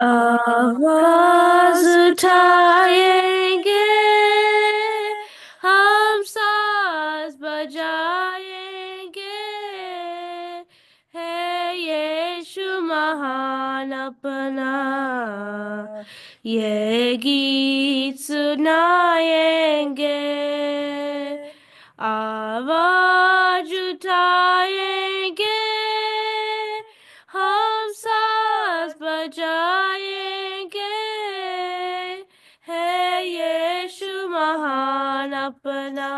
आवाज उठाएंगे, हम साज बजाएंगे, है यीशु महान अपना, ये गीत सुनाएंगे। आवाज उठाएंगे, हम साज बजाएंगे, है यीशु महान अपना,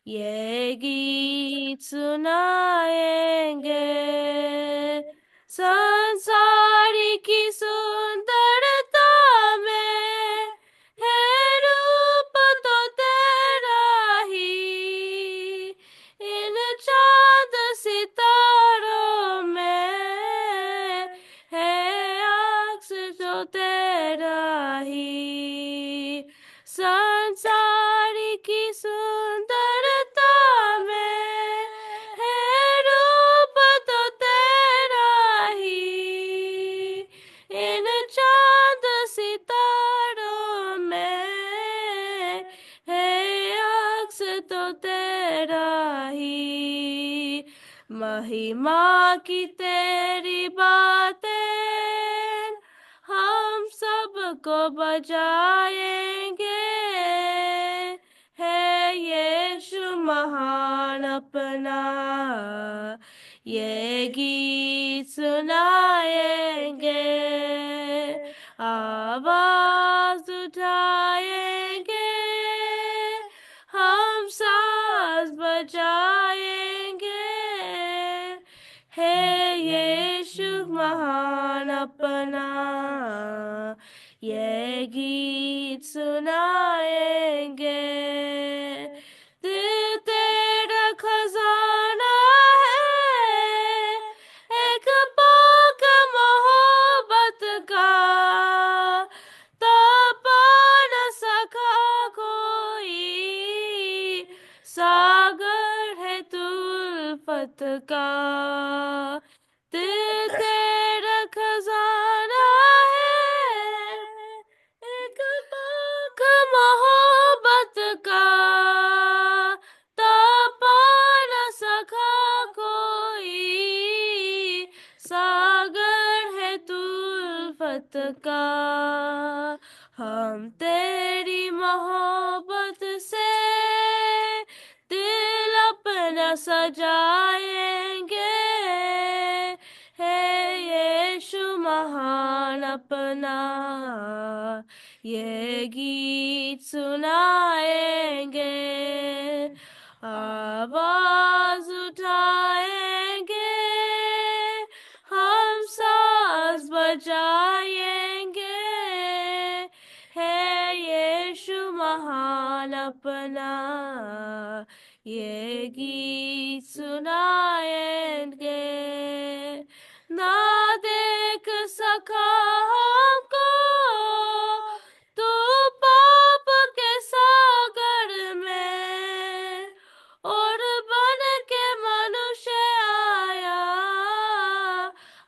ये गीत सुनाएंगे। संसार की सुंदरता में है रूप तो तेरा ही, इन चांद सितारों में है अक्स जो तेरा ही। संसार की सुंदरता में है रूप तो तेरा ही, इन चांद सितारों में है अक्स तो तेरा ही। महिमा की तेरी बातें हम सबको बजाएंगे, है यीशु महान अपना, ये गीत सुनाएंगे। आवाज उठाएंगे, हम साज बजाएंगे, है यीशु महान अपना, ये गीत सुनाएंगे। दिल तेरा खजाना है, एक बाग मोहब्बत का, तपा न सका कोई, सागर है तू उल्फत का। दिल तेरा खजाना है, एक बाग मोहब्बत का, तपा न सका कोई, सागर है तू उल्फत का। हम तेरी मोहब्बत से दिल अपना सजाएंगे, है यीशु महान अपना, ये गीत सुनाएंगे। आवाज उठाएंगे, हम साज बजाएंगे, है यीशु महान अपना, ये गीत सुनाएंगे। ना देख सका हमको तू पाप के सागर में, और बन के मनुष्य आया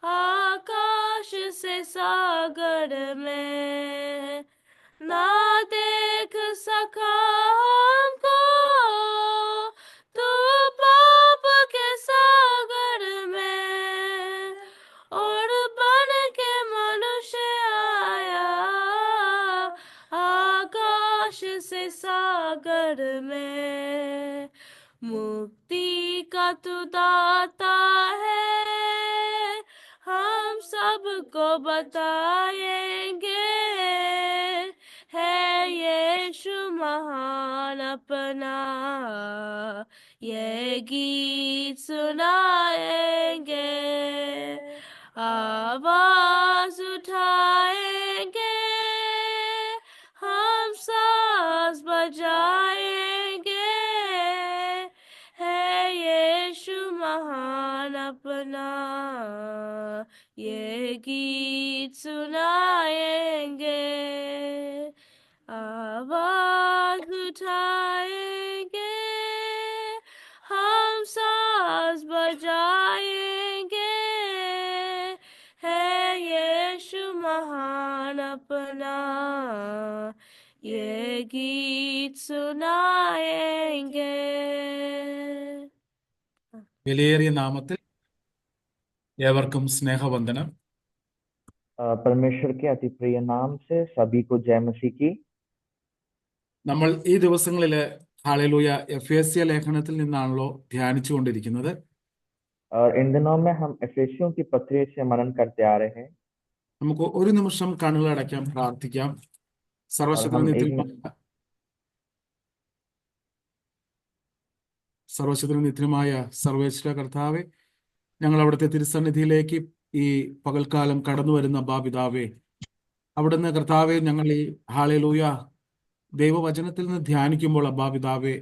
आकाश से सागर में। ना देख सका हमको तू पाप के सागर में, और बन के मनुष्य आया आकाश से सागर में। मुक्ति का तू दाता है, हम सबको बताएंगे, है यीशु महान अपना, ये गीत सुनाएंगे। आवाज उठाएंगे, हम साज बजाएंगे, है यीशु महान अपना, ये गीत सुनाएंगे। आवाज उठाएंगे, हम साज बजाएंगे, है यीशु अपना ये गीत सुनाएंगे। വിലയേറിയ നാമത്തിൽ ഏവർക്കും സ്നേഹവന്ദനം. परमेश्वर के अति प्रिय नाम से सभी को जय मसीह की। നമ്മൾ ഈ ദിവസങ്ങളില് ഹല്ലേലൂയ എഫേസ്യ ലേഖനത്തിൽ നിന്നാണല്ലോ ധ്യാനിച്ചുകൊണ്ടിരിക്കുന്നത്. और इन दिनों में हम एफेसियों की पत्री से मनन करते आ रहे हैं നമുക്ക് ഒരു നിമിഷം കണ്ണുകൾ അടയ്ക്കാം, പ്രാർത്ഥിക്കാം. और हम एक സർവശക്തനിത്യമായ സർവേശ്വര കർത്താവെ, ഞങ്ങൾ അവിടുത്തെ തിരുസന്നിധിയിലേക്ക് ഈ പകൽക്കാലം കടന്നു വരുന്ന പിതാവേ, അവിടുന്ന് കർത്താവെ, ഞങ്ങൾ ഈ ഹല്ലേലൂയ ദൈവവചനത്തിൽ നിന്ന് ധ്യാനിക്കുമ്പോൾ പിതാവേ,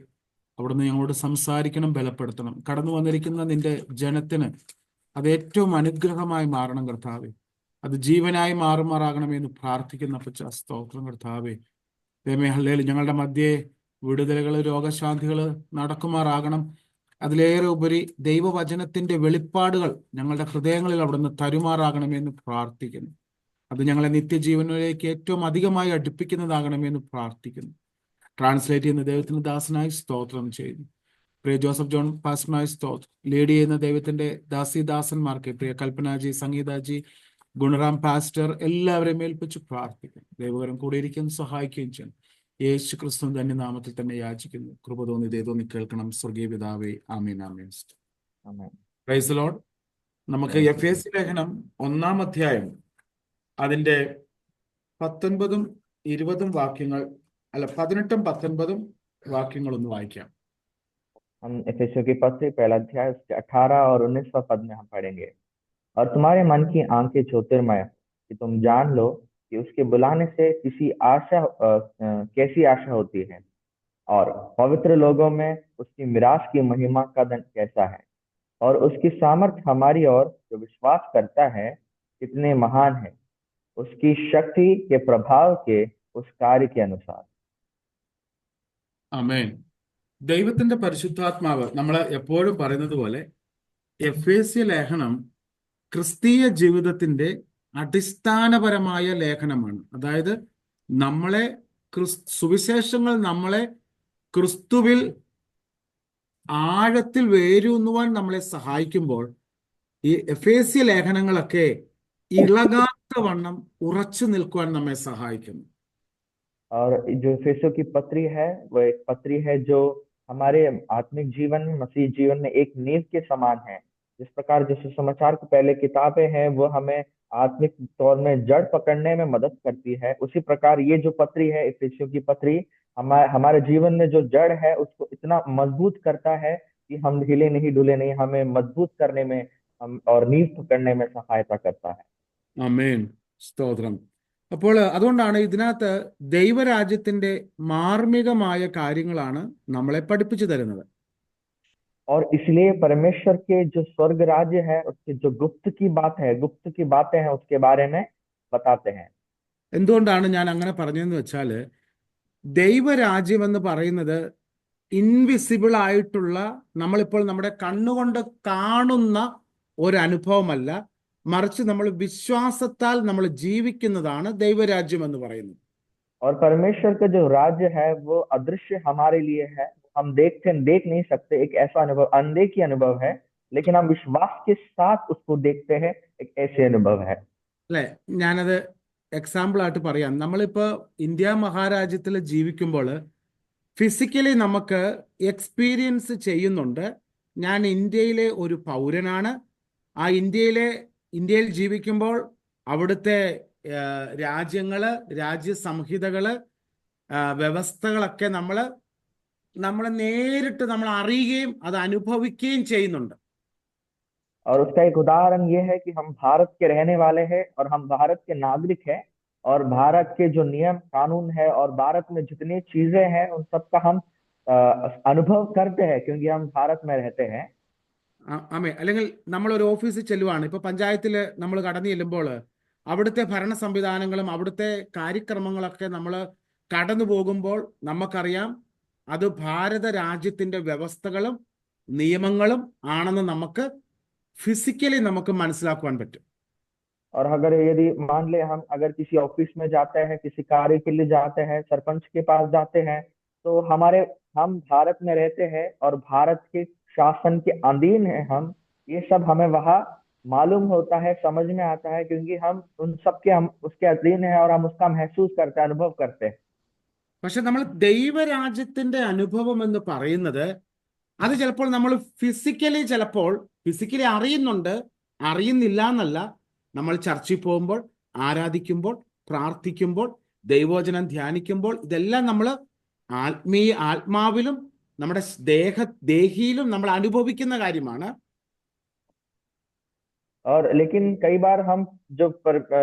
അവിടുന്ന് ഞങ്ങളോട് സംസാരിക്കണം, ബലപ്പെടുത്തണം. കടന്നു വന്നിരിക്കുന്ന നിന്റെ ജനത്തിന് അത് ഏറ്റവും അനുഗ്രഹമായി മാറണം കർത്താവെ. അത് ജീവനായി മാറുമാറാകണമെന്ന് പ്രാർത്ഥിക്കുന്ന സ്തോത്രം കർത്താവെ. ദൈവമേ, ഹല്ലേലൂയ, ഞങ്ങളുടെ മധ്യേ വിടുതലുകൾ, രോഗശാന്തികൾ നടക്കുമാറാകണം. അതിലേറെ ഉപരി ദൈവവചനത്തിന്റെ വെളിപ്പാടുകൾ ഞങ്ങളുടെ ഹൃദയങ്ങളിൽ അവിടുന്ന് തരുമാറാകണമെന്ന് പ്രാർത്ഥിക്കുന്നു. അത് ഞങ്ങളെ നിത്യജീവനിലേക്ക് ഏറ്റവും അധികമായി അടുപ്പിക്കുന്നതാകണമെന്ന് പ്രാർത്ഥിക്കുന്നു. ട്രാൻസ്ലേറ്റ് ചെയ്യുന്ന ദൈവത്തിന്റെ ദാസനായി സ്തോത്രം ചെയ്യുന്നു. പ്രിയ ജോസഫ് ജോൺ പാസ്റ്ററിനായി സ്തോത്രം. ലീഡ് ചെയ്യുന്ന ദൈവത്തിന്റെ ദാസിദാസന്മാർക്ക്, പ്രിയ കൽപ്പനാജി, സംഗീതാജി, ഗുണറാം പാസ്റ്റർ, എല്ലാവരെയും ഏൽപ്പിച്ച് പ്രാർത്ഥിക്കുന്നു. ദൈവകരം കൂടിയിരിക്കും, സഹായിക്കുകയും ചെയ്യും. യേശു ക്രിസ്തു തന്നെ നാമത്തിൽ തന്നെ യാചിക്കുന്നു. കൃപ തോന്നി ദൈവം കേൾക്കണം. സ്വർഗീയ പിതാവേ, ആമേൻ ആമേൻ. Praise the lord. നമുക്ക് എഫേസ്യ ലേഖനം 1-ാം അധ്യായം അതിന്റെ 19ഉം 20ഉം വാക്യങ്ങൾ, അല്ല 18ഉം 19ഉം വാക്യങ്ങൾ ഒന്ന് വായിക്കാം. हम एफेसियों की पत्री पहला अध्याय उसके 18 और 19वां पद में हम पढ़ेंगे। और तुम्हारे मन की आंखें ज्योतिर्मय कि तुम जान लो कि उसके बुलाने से कैसी आशा होती है और पवित्र लोगों में उसकी मिरास की महिमा का दंड कैसा है और उसकी सामर्थ हमारी और जो विश्वास करता है कितने महान है, उसकी शक्ति के प्रभाव के उस कार्य के अनुसार। ആമേൻ. ദൈവത്തിന്റെ പരിശുദ്ധാത്മാവ്, നമ്മൾ എപ്പോഴും പറയുന്നത് പോലെ, എഫേസ്യ ലേഖനം ക്രിസ്തീയ ജീവിതത്തിന്റെ അടിസ്ഥാനപരമായ ലേഖനമാണ്. അതായത് നമ്മളെ സുവിശേഷങ്ങൾ നമ്മളെ ക്രിസ്തുവിൽ ആഴത്തിൽ വേരൂന്നുവാൻ നമ്മളെ സഹായിക്കുമ്പോൾ ഈ എഫേസ്യ ലേഖനങ്ങളൊക്കെ ഇളകാത്ത വണ്ണം ഉറച്ചു നിൽക്കുവാൻ നമ്മെ സഹായിക്കുന്നു. और जो एफेसियों की पत्री है वो एक पत्री है जो हमारे आत्मिक जीवन में, मसीह जीवन में एक नींव के समान है। जिस प्रकार जो सुसमाचार की पहले किताबें हैं वो हमें आत्मिक तौर में जड़ पकड़ने में मदद करती है, उसी प्रकार ये जो पत्री है एफेसियों की पत्री हमारे जीवन में जो जड़ है उसको इतना मजबूत करता है कि हम हिले नहीं डुले नहीं, हमें मजबूत करने में और नींव पकड़ने में सहायता करता है। ആമേൻ. സ്തോത്രം. അപ്പോൾ അതുകൊണ്ടാണ് ഇതിനകത്ത് ദൈവരാജ്യത്തിന്റെ മാർമികമായ കാര്യങ്ങളാണ് നമ്മളെ പഠിപ്പിച്ചു തരുന്നത്. और इसलिए परमेश्वर के जो स्वर्ग राज्य है उसके जो गुप्त की बातें हैं उसके बारे में बताते हैं। എന്തുകൊണ്ടാണ് ഞാൻ അങ്ങനെ പറഞ്ഞതെന്ന് വെച്ചാല്, ദൈവരാജ്യം എന്ന് പറയുന്നത് ഇൻവിസിബിൾ ആയിട്ടുള്ള, നമ്മളിപ്പോൾ നമ്മുടെ കണ്ണുകൊണ്ട് കാണുന്ന ഒരു അനുഭവമല്ല, മറിച്ച് നമ്മൾ വിശ്വാസത്താൽ നമ്മൾ ജീവിക്കുന്നതാണ് ദൈവരാജ്യം എന്ന് പറയുന്നത്. और परमेश्वर का जो राज्य है वो अदृश्य हमारे लिए है, हम देख नहीं सकते, एक ऐसा अनुभव, अनदेखी अनुभव है, लेकिन हम विश्वास के साथ उसको देखते हैं, एक ऐसे अनुभव है। അല്ലെ, ഞാനത് എക്സാമ്പിൾ ആയിട്ട് പറയാം. നമ്മളിപ്പോ ഇന്ത്യ മഹാരാജ്യത്തിൽ ജീവിക്കുമ്പോൾ ഫിസിക്കലി നമുക്ക് എക്സ്പീരിയൻസ് ചെയ്യുന്നുണ്ട്. ഞാൻ ഇന്ത്യയിലെ ഒരു പൗരനാണ്. ആ ഇന്ത്യയിൽ ജീവിക്കുമ്പോൾ അവിടുത്തെ രാജ്യങ്ങള്, രാജ്യസംഹിതകള്, വ്യവസ്ഥകളൊക്കെ നമ്മൾ നേരിട്ട് നമ്മൾ അറിയുകയും അത് അനുഭവിക്കുകയും ചെയ്യുന്നുണ്ട്. और उसका एक उदाहरण ये है कि हम भारत के रहने वाले हैं और हम भारत के नागरिक हैं और भारत के जो नियम कानून है और भारत में जितनी चीजें हैं उन सब का हम अनुभव करते हैं क्योंकि हम भारत में रहते हैं। ആമേ. അല്ലെങ്കിൽ നമ്മളൊരു ഓഫീസിൽ ചെല്ലുവാണ്, ഇപ്പൊ പഞ്ചായത്തിൽ നമ്മൾ കടന്നു ചെല്ലുമ്പോൾ അവിടുത്തെ ഭരണ സംവിധാനങ്ങളും അവിടുത്തെ കാര്യക്രമങ്ങളൊക്കെ നമ്മൾ കടന്നു പോകുമ്പോൾ നമുക്കറിയാം അത് ഭാരത രാജ്യത്തിന്റെ വ്യവസ്ഥകളും നിയമങ്ങളും ആണെന്ന് നമുക്ക് ഫിസിക്കലി നമുക്ക് മനസ്സിലാക്കുവാൻ പറ്റും. और अगर यदि मान ले हम अगर किसी ऑफिस में जाते हैं, किसी कार्य के लिए जाते हैं, सरपंच के पास जाते हैं, तो हम भारत में रहते हैं और भारत के शासन के अधीन है हम। ये सब हमें वहाँ मालूम होता है, समझ में आता है, क्योंकि हम उसके अधीन है और हम उसका महसूस करते हैं, अनुभव करते हैं। പക്ഷെ നമ്മൾ ദൈവരാജ്യത്തിന്റെ അനുഭവം എന്ന് പറയുന്നത് അത് ചിലപ്പോൾ നമ്മൾ ഫിസിക്കലി അറിയുന്നുണ്ട്, അറിയുന്നില്ല എന്നല്ല. നമ്മൾ ചർച്ചിൽ പോകുമ്പോൾ, ആരാധിക്കുമ്പോൾ, പ്രാർത്ഥിക്കുമ്പോൾ, ദൈവവചനം ധ്യാനിക്കുമ്പോൾ, ഇതെല്ലാം നമ്മൾ ആത്മാവിലും നമ്മുടെ ദേഹിയിലും നമ്മൾ അനുഭവിക്കുന്ന കാര്യമാണ്. और लेकिन कई बार हम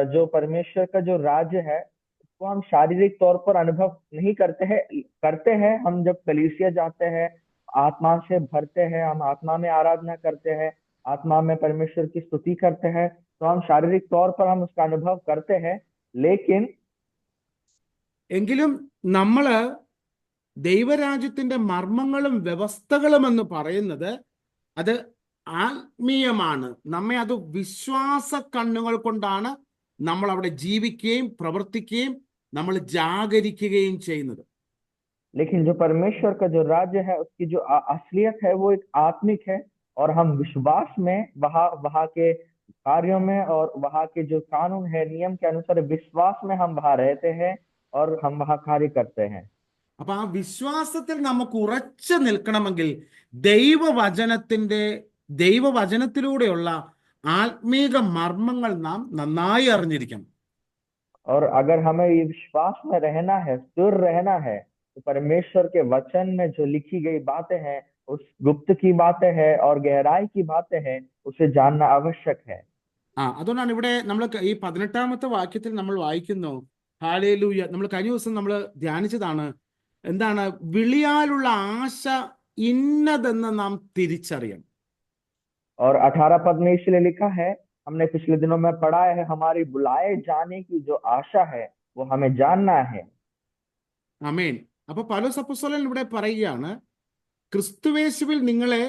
जो परमेश्वर का जो राज्य है उसको हम शारीरिक तौर पर अनुभव नहीं करते हैं। हम जब कलीसिया जाते हैं, आत्मा से भरते हैं, हम आत्मा में आराधना करते हैं, आत्मा में परमेश्वर की स्तुति करते हैं, तो हम शारीरिक तौर पर हम उसका अनुभव करते हैं। लेकिन എങ്കിലും നമ്മള് ദൈവരാജ്യത്തിന്റെ മർമ്മങ്ങളും വ്യവസ്ഥകളും എന്ന് പറയുന്നത് അത് ആത്മീയമാണ്. നമ്മെ അത് വിശ്വാസ കണ്ണുകൾ കൊണ്ടാണ് നമ്മൾ അവിടെ ജീവിക്കുകയും പ്രവർത്തിക്കുകയും നമ്മൾ ജാഗരിക്കുകയും ചെയ്യുന്നത്. लेकिन जो परमेश्वर का जो राज्य है उसकी जो असलियत है वो एक आत्मिक है, और हम विश्वास में वहाँ के कार्यों में और वहाँ के जो कानून है, नियम के अनुसार विश्वास में हम वहाँ रहते हैं और हम वहाँ कार्य करते हैं। അപ്പൊ ആ വിശ്വാസത്തിൽ നമുക്ക് ഉറച്ചു നിൽക്കണമെങ്കിൽ ദൈവവചനത്തിലൂടെയുള്ള ആത്മീക മർമ്മങ്ങൾ നാം നന്നായി അറിഞ്ഞിരിക്കണം. और अगर हमें ये विश्वास में रहना है, स्थिर रहना है, तो परमेश्वर के वचन में जो लिखी गई बातें हैं, उस गुप्त की बातें हैं और गहराई की बातें हैं, उसे जानना आवश्यक है। അതുകൊണ്ടാണ് ഇവിടെ നമ്മൾ ഈ 18-ാമത്തെ വാക്യത്തിൽ നമ്മൾ വായിക്കുന്നു, ഹല്ലേലൂയ. നമ്മൾ കഴിഞ്ഞ ദിവസം നമ്മൾ ധ്യാനിച്ചതാണ്, എന്താണ് വിളിയാലുള്ള ആശ ഇന്നതെന്ന് നാം തിരിച്ചറിയണം. और 18 पद में इसलिए लिखा है, हमने पिछले दिनों में पढ़ा है, हमारी बुलाए जाने की जो आशा है वो हमें जानना है। ആമേൻ. അപ്പൊ പൗലോസ് അപ്പോസ്തലൻ ഇവിടെ പറയുകയാണ്, ക്രിസ്തുവേശുവിൽ നിങ്ങളെ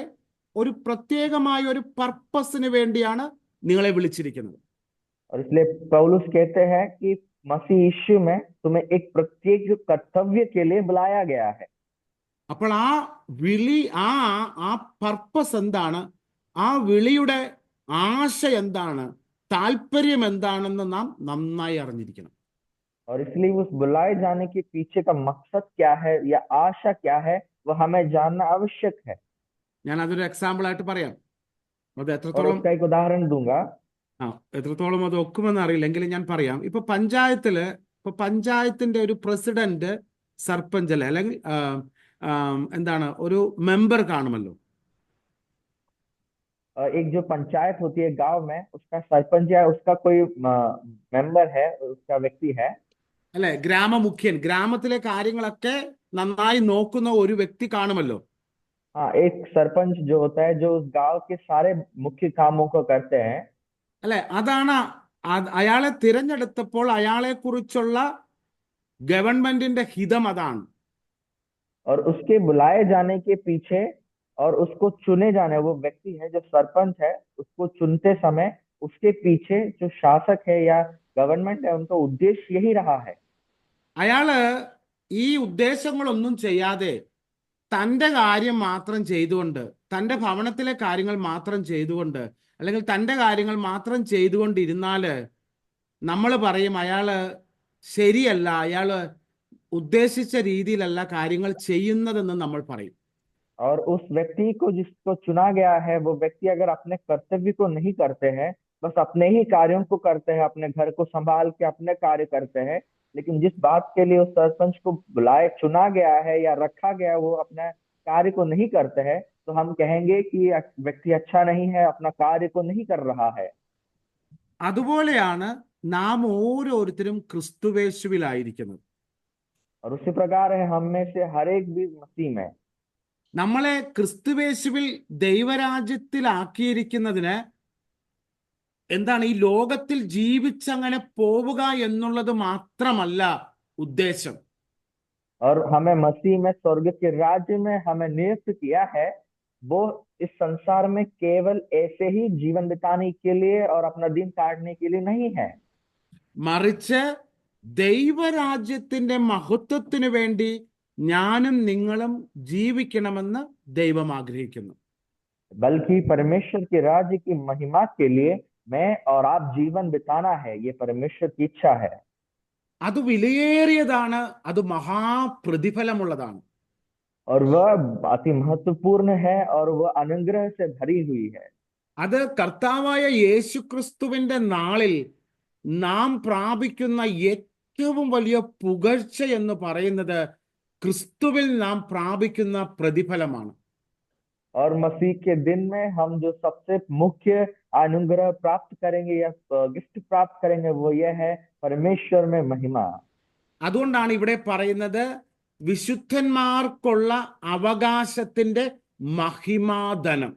ഒരു പ്രത്യേകമായ ഒരു പർപ്പസിന് വേണ്ടിയാണ് നിങ്ങളെ വിളിച്ചിരിക്കുന്നത്. और इसलिए पौलुस कहते हैं कि मसीह यीशु में तुम्हें एक प्रत्येक कर्तव्य के लिए बुलाया गया है। അപ്പോൾ ആ വിളി, ആ പർപ്പസ് എന്താണ്, ആ വിളിയുടെ ആശ എന്താണ്, താല്പര്യം എന്താണെന്ന് നാം നന്നായി അറിഞ്ഞിരിക്കണം. और इसलिए उस बुलाए जाने के पीछे का मकसद क्या है या आशा क्या है, वो हमें जानना आवश्यक है। ഞാൻ അതൊരു എക്സാമ്പിൾ ആയിട്ട് പറയാം. അത് और എത്രത്തോളം उसका एक उदाहरण दूंगा। എത്രത്തോളം അത് ഒക്കുമെന്ന് അറിയില്ല, എങ്കിലും ഞാൻ പറയാം. ഇപ്പൊ പഞ്ചായത്തിന്റെ ഒരു പ്രസിഡന്റ്, സർപഞ്ച് അല്ലെങ്കിൽ എന്താണ് ഒരു മെമ്പർ കാണുമല്ലോ. एक जो पंचायत होती है गांव में, उसका सरपंच या उसका कोई मेंबर है, उसका व्यक्ति है, അല്ലെ, ഗ്രാമമുഖ്യൻ, ഗ്രാമത്തിലെ കാര്യങ്ങളൊക്കെ നന്നായി നോക്കുന്ന ഒരു വ്യക്തി കാണുമല്ലോ. हाँ, एक सरपंच जो होता है जो उस गांव के सारे मुख्य कामों को करते हैं। അല്ലെ, അതാണ് അയാളെ തിരഞ്ഞെടുത്തപ്പോൾ അയാളെ കുറിച്ചുള്ള ഗവൺമെന്റിന്റെ ഹിതം അതാണ്. और उसके बुलाए जाने के पीछे और उसको चुने जाने, वो व्यक्ति है जो सरपंच है, उसको चुनते समय उसके पीछे जो शासक है या गवर्नमेंट है, उनका उद्देश्य यही रहा है। അയാള് ഈ ഉദ്ദേശങ്ങളൊന്നും ചെയ്യാതെ തൻ്റെ കാര്യം മാത്രം ചെയ്തുകൊണ്ട്, തൻ്റെ ഭവനത്തിലെ കാര്യങ്ങൾ മാത്രം ചെയ്തുകൊണ്ട്, അല്ലെങ്കിൽ തൻ്റെ കാര്യങ്ങൾ മാത്രം ചെയ്തുകൊണ്ടിരുന്നാല് നമ്മൾ പറയും അയാള് ശരിയല്ല, അയാള് ഉദ്ദേശിച്ച രീതിയിലല്ല കാര്യങ്ങൾ ചെയ്യുന്നതെന്ന് നമ്മൾ പറയും. और उस व्यक्ति को जिसको चुना गया है, वो व्यक्ति अगर अपने कर्तव्य को नहीं करते हैं, बस अपने ही कार्यों को करते हैं, अपने घर को संभाल के अपने कार्य करते हैं, लेकिन जिस बात के लिए उस सरपंच को चुना गया है या रखा गया है, वो अपने कार्य को नहीं करते हैं, तो हम कहेंगे कि व्यक्ति अच्छा नहीं है, अपना कार्य को नहीं कर रहा है। അതുപോലെയാണ് നാം ഓരോരുത്തരും ക്രിസ്തുവേശുവിലായിരിക്കുന്നത്. और उसी प्रकार है हम में से हर एक भी मसीह में। നമ്മളെ ക്രിസ്തുവേശുവിൽ ദൈവരാജ്യത്തിലാക്കിയിരിക്കുന്നതിന് എന്താണ്, ഈ ലോകത്തിൽ ജീവിച്ചങ്ങനെ പോവുക എന്നുള്ളത് മാത്രമല്ല ഉദ്ദേശം. और हमें मसीह में स्वर्ग के राज्य में हमें नियुक्त किया है, वो इस संसार में केवल ऐसे ही जीवन बिताने के लिए और अपना दिन काटने के लिए नहीं है, മറിച്ച് ദൈവരാജ്യത്തിന്റെ മഹത്വത്തിനു വേണ്ടി ഞാനും നിങ്ങളും ജീവിക്കണമെന്ന് ദൈവം ആഗ്രഹിക്കുന്നു. बल्कि परमेश्वर के राज्य की महिमा के लिए मैं और आप जीवन बिताना है। ये परमेश्वर की इच्छा है। അത് വിലയേറിയതാണ്, അത് മഹാപ്രതിഫലമുള്ളതാണ്. और वह अति महत्वपूर्ण है और वह अनुग्रह से भरी हुई है। അത് കർത്താവായ യേശുക്രിസ്തുവിന്റെ നാളിൽ നാം പ്രാപിക്കുന്ന ഏറ്റവും വലിയ പുകഴ്ച എന്ന് പറയുന്നത് ക്രിസ്തുവിൽ നാം പ്രാപിക്കുന്ന പ്രതിഫലമാണ്. और मसीह के दिन में हम जो सबसे मुख्य अनुग्रह प्राप्त करेंगे या गिफ्ट प्राप्त करेंगे वो यह है परमेश्वर में महिमा। അതുകൊണ്ടാണ് ഇവിടെ പറയുന്നത് വിശുദ്ധന്മാർക്കുള്ള അവകാശത്തിന്റെ മഹിമാധനം.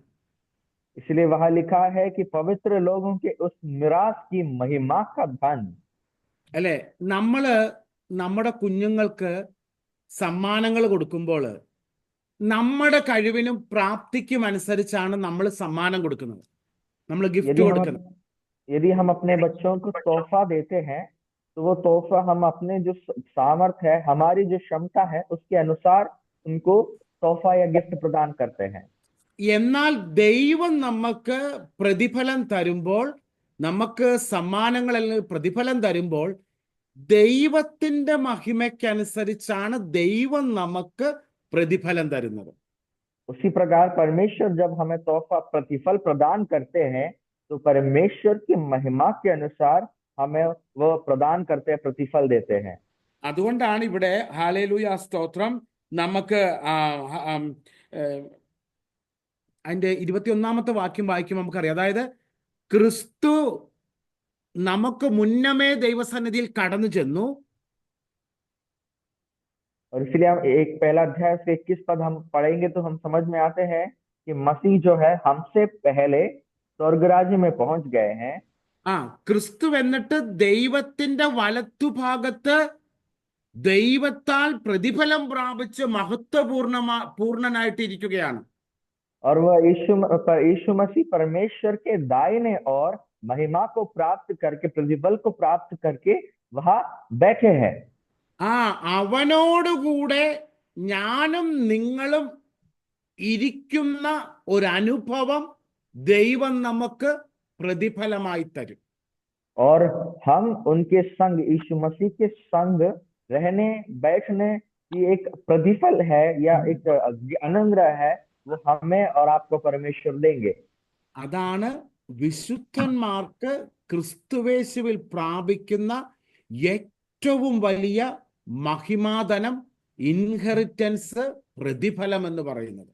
इसलिए वहां लिखा है कि पवित्र लोगों के उस मिरास की महिमा का धन। അല്ലെ, നമ്മുടെ കുഞ്ഞുങ്ങൾക്ക് സമ്മാനങ്ങൾ കൊടുക്കുമ്പോൾ നമ്മുടെ കഴിവിനും പ്രാപ്തിക്കും അനുസരിച്ചാണ് നമ്മൾ സമ്മാനം കൊടുക്കുന്നത്, നമ്മൾ ഗിഫ്റ്റ് കൊടുക്കുന്നത്. यदि हम अपने बच्चों को तोहफा देते हैं तो वो तोहफा हम अपने जो सामर्थ्य है, हमारी जो क्षमता है उसके अनुसार उनको तोहफा या गिफ्ट प्रदान करते हैं। എന്നാൽ ദൈവം നമുക്ക് പ്രതിഫലം തരുമ്പോൾ, നമുക്ക് സമ്മാനങ്ങളിൽ പ്രതിഫലം തരുമ്പോൾ ദൈവത്തിന്റെ മഹിമയ്ക്കനുസരിച്ചാണ് ദൈവം നമുക്ക് പ്രതിഫലം തരുന്നത്. उसी प्रकार परमेश्वर जब हमें तोहफा प्रतिफल प्रदान करते हैं तो परमेश्वर की महिमा के अनुसार हमें वह प्रदान करते हैं, प्रतिफल देते हैं। അതുകൊണ്ടാണ് ഇവിടെ ഹല്ലേലൂയ സ്തോത്രം നമുക്ക് അതിന്റെ 21-ാമത്തെ വാക്യം വായിക്കുമ്പോൾ നമുക്കറിയാം. അതായത് ക്രിസ്തു നമുക്ക് മുന്നമേ ദൈവസന്നിധിയിൽ കടന്നു ചെന്നു. और इसलिए हम एक पहला अध्याय से 21 पद हम पढ़ेंगे तो हम समझ में आते हैं कि मसीह जो है हमसे पहले स्वर्ग राज्य में पहुंच गए हैं। ക്രിസ്തു എന്നിട്ട് ദൈവത്തിന്റെ വലത്തുഭാഗത്ത് ദൈവത്താൽ പ്രതിഫലം പ്രാപിച്ച് പൂർണ്ണനായിട്ടിരിക്കുകയാണ്. और वह यीशु मसीह परमेश्वर के दाहिने और महिमा को प्राप्त करके, प्रतिफल को प्राप्त करके वहां बैठे हैं। അവനോടുകൂടെ ഞാനും നിങ്ങളും ഇരിക്കുന്ന ഒരനുഭവം ദൈവം നമുക്ക് പ്രതിഫലമായി തരും. और हम उनके संग, यीशु मसीह के संग रहने बैठने की एक प्रतिफल है या एक अनुग्रह है, वो हमें और आपको परमेश्वर देंगे। അതാണ് വിശുദ്ധന്മാർക്ക് ക്രിസ്തുവേശുവിൽ പ്രാപിക്കുന്ന ഏറ്റവും വലിയ മഹിമാധനം, ഇൻഹെറിറ്റൻസ്, പ്രതിഫലം എന്ന് പറയുന്നത്.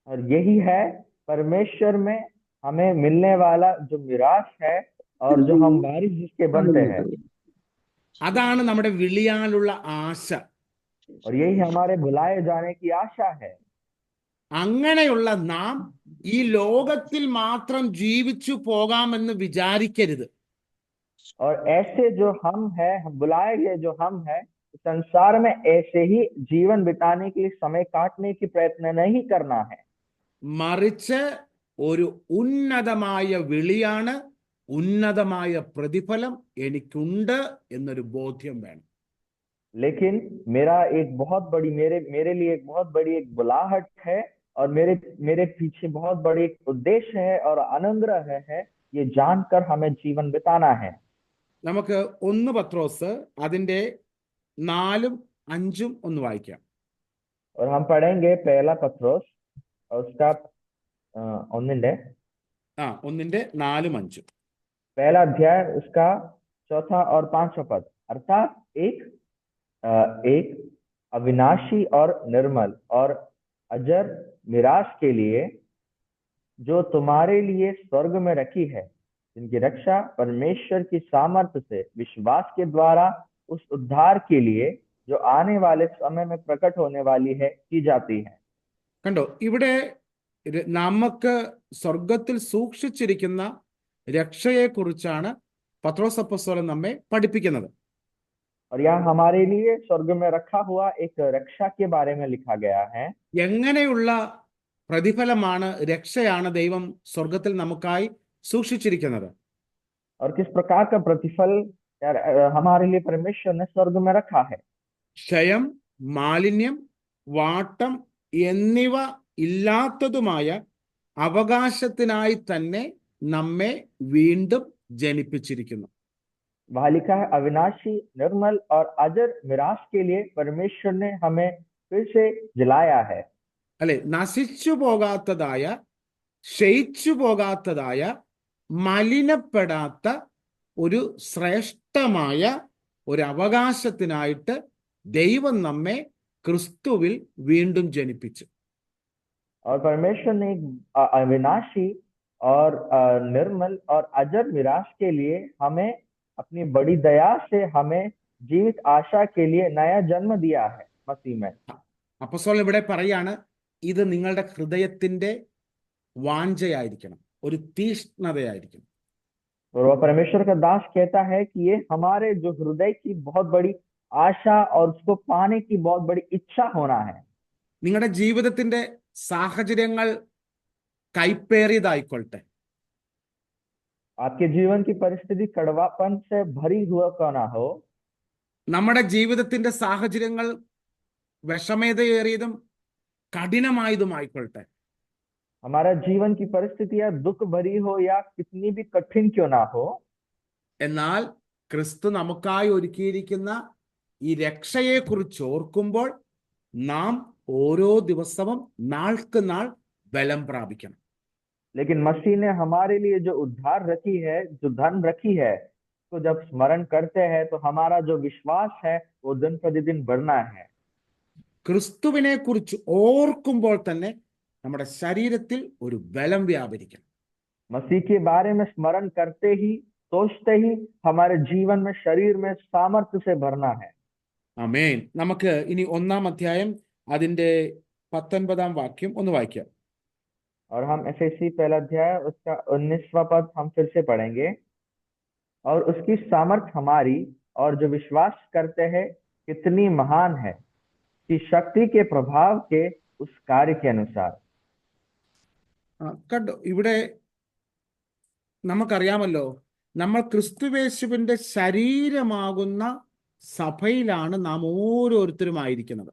और यही है परमेश्वर में हमें मिलने वाला जो मिरास है और जो हम वारिस जिसके बनते हैं। അതാണ് നമ്മുടെ വിളിയാലുള്ള ആശ. और यही हमारे बुलाए जाने की आशा है। അങ്ങനെയുള്ള നാം ഈ ലോകത്തിൽ മാത്രം ജീവിച്ചു പോകാമെന്ന് വിചാരിക്കരുത്. और ऐसे जो हम हैं, हम बुलाए गए जो हम हैं, संसार में ऐसे ही जीवन बिताने के लिए, समय काटने की प्रयत्न नहीं करना है। മറിച്ച് ഒരു ഉന്നതമായ വിളിയാണ്, ഉന്നതമായ പ്രതിഫലം എനിക്കുണ്ട് എന്നൊരു ബോധ്യം വേണം. लेकिन मेरा एक बहुत बड़ी मेरे लिए एक बहुत बड़ी एक बुलाहट है और मेरे पीछे बहुत बड़ी एक उद्देश्य है और अनुग्रह है, ये जानकर हमें जीवन बिताना है। നമുക്ക് 1 പത്രോസ് അതിന്റെ 4ഉം 5ഉം ഒന്ന് വായിക്കാം. और हम पढ़ेंगे पहला पत्रोस और उसका 1-ന്റെ 4ഉം 5ഉം. पहला अध्याय उसका 4था और 5वां पद। अर्थात एक अविनाशी और निर्मल और अजर मिरास के लिए जो तुम्हारे लिए स्वर्ग में रखी है, जिनकी रक्षा परमेश्वर की सामर्थ्य से विश्वास के द्वारा उस उद्धार के लिए जो आने वाले समय में प्रकट होने वाली है की जाती है। കണ്ടോ, ഇവിടെ നമുക്ക് സ്വർഗത്തിൽ സൂക്ഷിച്ചിരിക്കുന്ന രക്ഷയെക്കുറിച്ചാണ് പത്രോസ് അപ്പോസ്തലൻ നമ്മെ പഠിപ്പിക്കുന്നത്. और यहाँ हमारे लिए स्वर्ग में रखा हुआ एक रक्षा के बारे में लिखा गया है। എങ്ങനെയുള്ള പ്രതിഫലമാണ്, രക്ഷയാണ് ദൈവം സ്വർഗത്തിൽ നമുക്കായി സൂക്ഷിച്ചിരിക്കുന്നത്. और किस प्रकार का प्रतिफल यार हमारे लिए परमेश्वर ने स्वर्ग में रखा है। ക്ഷയം, മാലിന്യം, വാട്ടം എന്നിവ ഇല്ലാത്തതുമായ അവകാശത്തിനായി തന്നെ നമ്മെ വീണ്ടും ജനിപ്പിച്ചിരിക്കുന്നു. वहाँ लिखा है अविनाशी, निर्मल और अजर मिरास के लिए परमेश्वर ने हमें फिर से जलाया है। അല്ലെ, നശിച്ചു പോകാത്തതായ, ക്ഷയിച്ചു പോകാത്തതായ, മലിനപ്പെടാത്ത ഒരു ശ്രേഷ്ഠമായ ഒരു അവകാശത്തിനായിട്ട് ദൈവം നമ്മെ ക്രിസ്തുവിൽ വീണ്ടും ജനിപ്പിച്ചു. और परमेश्वर ने एक अविनाशी और निर्मल और अजर मिरास के लिए हमें अपनी बड़ी दया से हमें जीवित आशा के लिए नया जन्म दिया है मसीह में। അപ്പോസ്തലൻ ഇവിടെ പറയാണ്, ഇത് നിങ്ങളുടെ ഹൃദയത്തിന്റെ വാഞ്ചയായിരിക്കണം, ഒരു തീഷ്ണതയായിരിക്കണം. और वह परमेश्वर का दास कहता है कि ये हमारे जो हृदय की बहुत बड़ी आशा और उसको पाने की बहुत बड़ी इच्छा होना है। നിങ്ങളുടെ ജീവിതത്തിന്റെ സാഹചര്യങ്ങൾ കൈപ്പേറിയതായിക്കൊള്ളട്ടെ, आपके जीवन की परिस्थिति कड़वापन से भरी हुआ क्यों ना हो, നമ്മുടെ ജീവിതത്തിന്റെ സാഹചര്യങ്ങൾ വിഷമേതയേറിയതും കഠിനമായതുമായിക്കൊള്ളട്ടെ, हमारा जीवन की परिस्थितियां दुख भरी हो या कितनी भी कठिन क्यों ना हो, എന്നാൽ ക്രിസ്തു നമുക്കായി ഒരുക്കിയിരിക്കുന്ന ഈ രക്ഷയെക്കുറിച്ച് ഓർക്കുമ്പോൾ നാം ഓരോ ദിവസവും നാൾക്ക് നാൾ ബലം പ്രാപിക്കണം. लेकिन मसीह ने हमारे लिए जो उद्धार रखी है, जो धन रखी है, तो जब स्मरण करते हैं तो हमारा जो विश्वास है वो दिन प्रतिदिन बढ़ना है। ക്രിസ്തുവിനെ കുറിച്ച് ഓർക്കുമ്പോൾ തന്നെ നമ്മുടെ ശരീരത്തിൽ ഒരു ബലം വ്യാപരിക്കണം. मसीह के बारे में स्मरण करते ही, सोचते ही हमारे जीवन में, शरीर में सामर्थ्य से भरना है। ആമേൻ. നമുക്ക് ഇനി 1-ാം അധ്യായം അതിന്റെ 19-ാം വാക്യം ഒന്ന് വായിക്കാം. और हम एफएसी पहला अध्याय उसका 19वां पद हम फिर से पढ़ेंगे। और उसकी सामर्थ्य हमारी और जो विश्वास करते हैं कितनी महान है, कि शक्ति के प्रभाव के उस कार्य के अनुसार। കണ്ടോ, ഇവിടെ നമുക്കറിയാമല്ലോ, നമ്മൾ ക്രിസ്തുവേശുവിന്റെ ശരീരമാകുന്ന സഭയിലാണ് നാം ഓരോരുത്തരും ആയിരിക്കുന്നത്.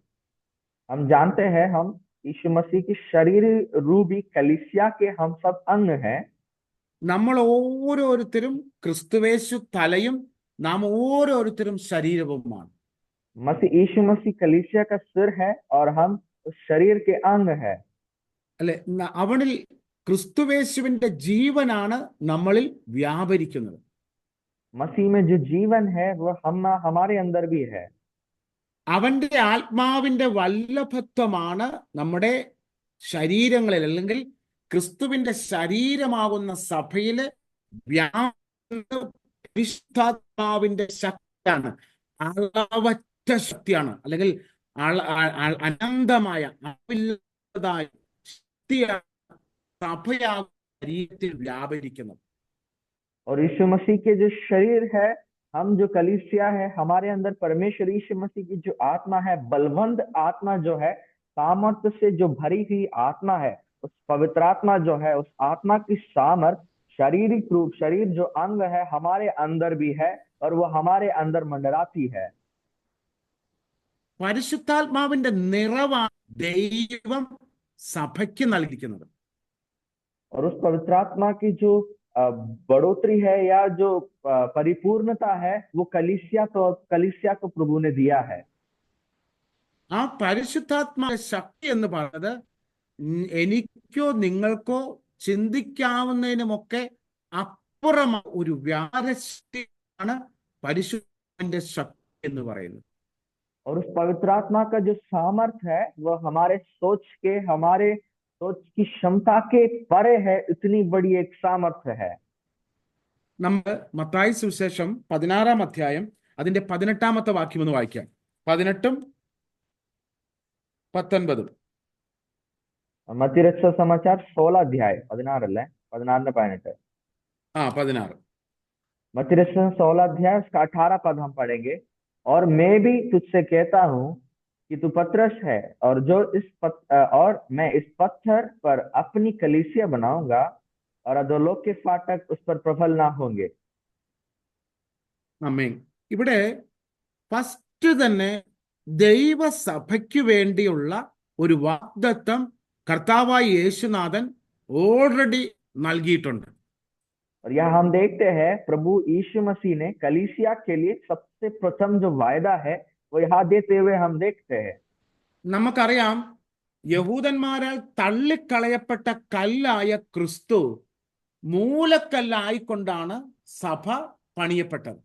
हम जानते हैं हम यीशु मसीह की शरीर रूपी कलीसिया के हम सब अंग हैं। നമ്മൾ ഓരോരുത്തരും ക്രിസ്തുവേശു തലയും നാം ഓരോരുത്തരും ശരീരവുമാണ്. मसीह यीशु मसीह कलीसिया का सिर है और हम उस शरीर के अंग है। അല്ലെ, അവനിൽ ക്രിസ്തുവേശുവിന്റെ ജീവനാണ് നമ്മളിൽ വ്യാപരിക്കുന്നത്. मसीह में जो जीवन है वो हमारे अंदर भी है। അവന്റെ ആത്മാവിന്റെ വല്ലഭത്വമാണ് നമ്മുടെ ശരീരങ്ങളിൽ, അല്ലെങ്കിൽ ക്രിസ്തുവിന്റെ ശരീരമാകുന്ന സഭയില് പരിശുദ്ധാത്മാവിന്റെ ശക്തിയാണ്, അളവറ്റ ശക്തിയാണ്, അല്ലെങ്കിൽ അനന്തമായ അളവില്ലാത്തതായ ശക്തിയാണ് സഭയാകുന്ന ശരീരത്തിൽ വ്യാപരിക്കുന്നത്. और यीशु मसीह के जो शरीर है, हम जो कलीसिया है, हमारे अंदर परमेश्वर यीशु मसीह की जो आत्मा है, बलवंत आत्मा जो है, सामर्थ्य से जो भरी हुई आत्मा है, उस पवित्र आत्मा जो है, उस आत्मा की सामर्थ शारीरिक रूप, शरीर जो अंग है हमारे अंदर भी है और वो हमारे अंदर मंडराती है। പരിശുദ്ധാത്മാവിന്റെ നിറവാണ് ദൈവം സഭയ്ക്ക് നൽകിയിരിക്കുന്നത്. और उस पवित्र आत्मा की जो बढ़ोतरी है या जो परिपूर्णता है वो कलीसिया को प्रभु ने दिया है। ആ പരിശുദ്ധാത്മാവിന്റെ ശക്തി എന്ന് പറയുന്നത് എനിക്കോ നിങ്ങൾക്കോ ചിന്തിക്കാവുന്നതിനുമൊക്കെ അപ്പുറം ഒരു വ്യാപശക്തിയാണ് പരിശുദ്ധാത്മാവിന്റെ ശക്തി എന്ന് പറയുന്നത്. और उस पवित्र आत्मा का जो सामर्थ है वो हमारे सोच की क्षमता के परे है, इतनी बड़ी एक सामर्थ्य है। നമ്മൾ മത്തായി സുവിശേഷം 16-ാം അധ്യായം അതിന്റെ 18-ാമത്തെ വാക്യം ഒന്ന് വായിക്കാം. 18-ഉം 19-ഉം. मत्ती रचित समाचार 16 अध्याय 16 अल्ले 16 16. मत्ती रचित 16 अध्याय उसका 18 पद हम पढ़ेंगे। और मैं भी तुझसे कहता हूँ कि तू पतरस है, और और मैं इस पत्थर पर अपनी कलीसिया बनाऊंगा, और अधोलोक के फाटक उस पर प्रबल ना होंगे. ആമേൻ. ഇവിടെ ഫസ്റ്റ് തന്നെ ദൈവസഭയ്ക്ക് വേണ്ടിയുള്ള ഒരു വാഗ്ദത്തം കർത്താവായ യേശുനാഥൻ ഓൾറെഡി നൽകിയിട്ടുണ്ട്. और यहाँ हम देखते हैं प्रभु यीशु मसीह ने कलीसिया के लिए सबसे प्रथम जो वायदा है वो यहाँ देते हुए हम देखते हैं. നമുക്കറിയാം, യഹൂദന്മാരാൽ തള്ളിക്കളയപ്പെട്ട കല്ലായ ക്രിസ്തു മൂലക്കല്ലായിക്കൊണ്ടാണ് സഭ പണിയപ്പെട്ടത്.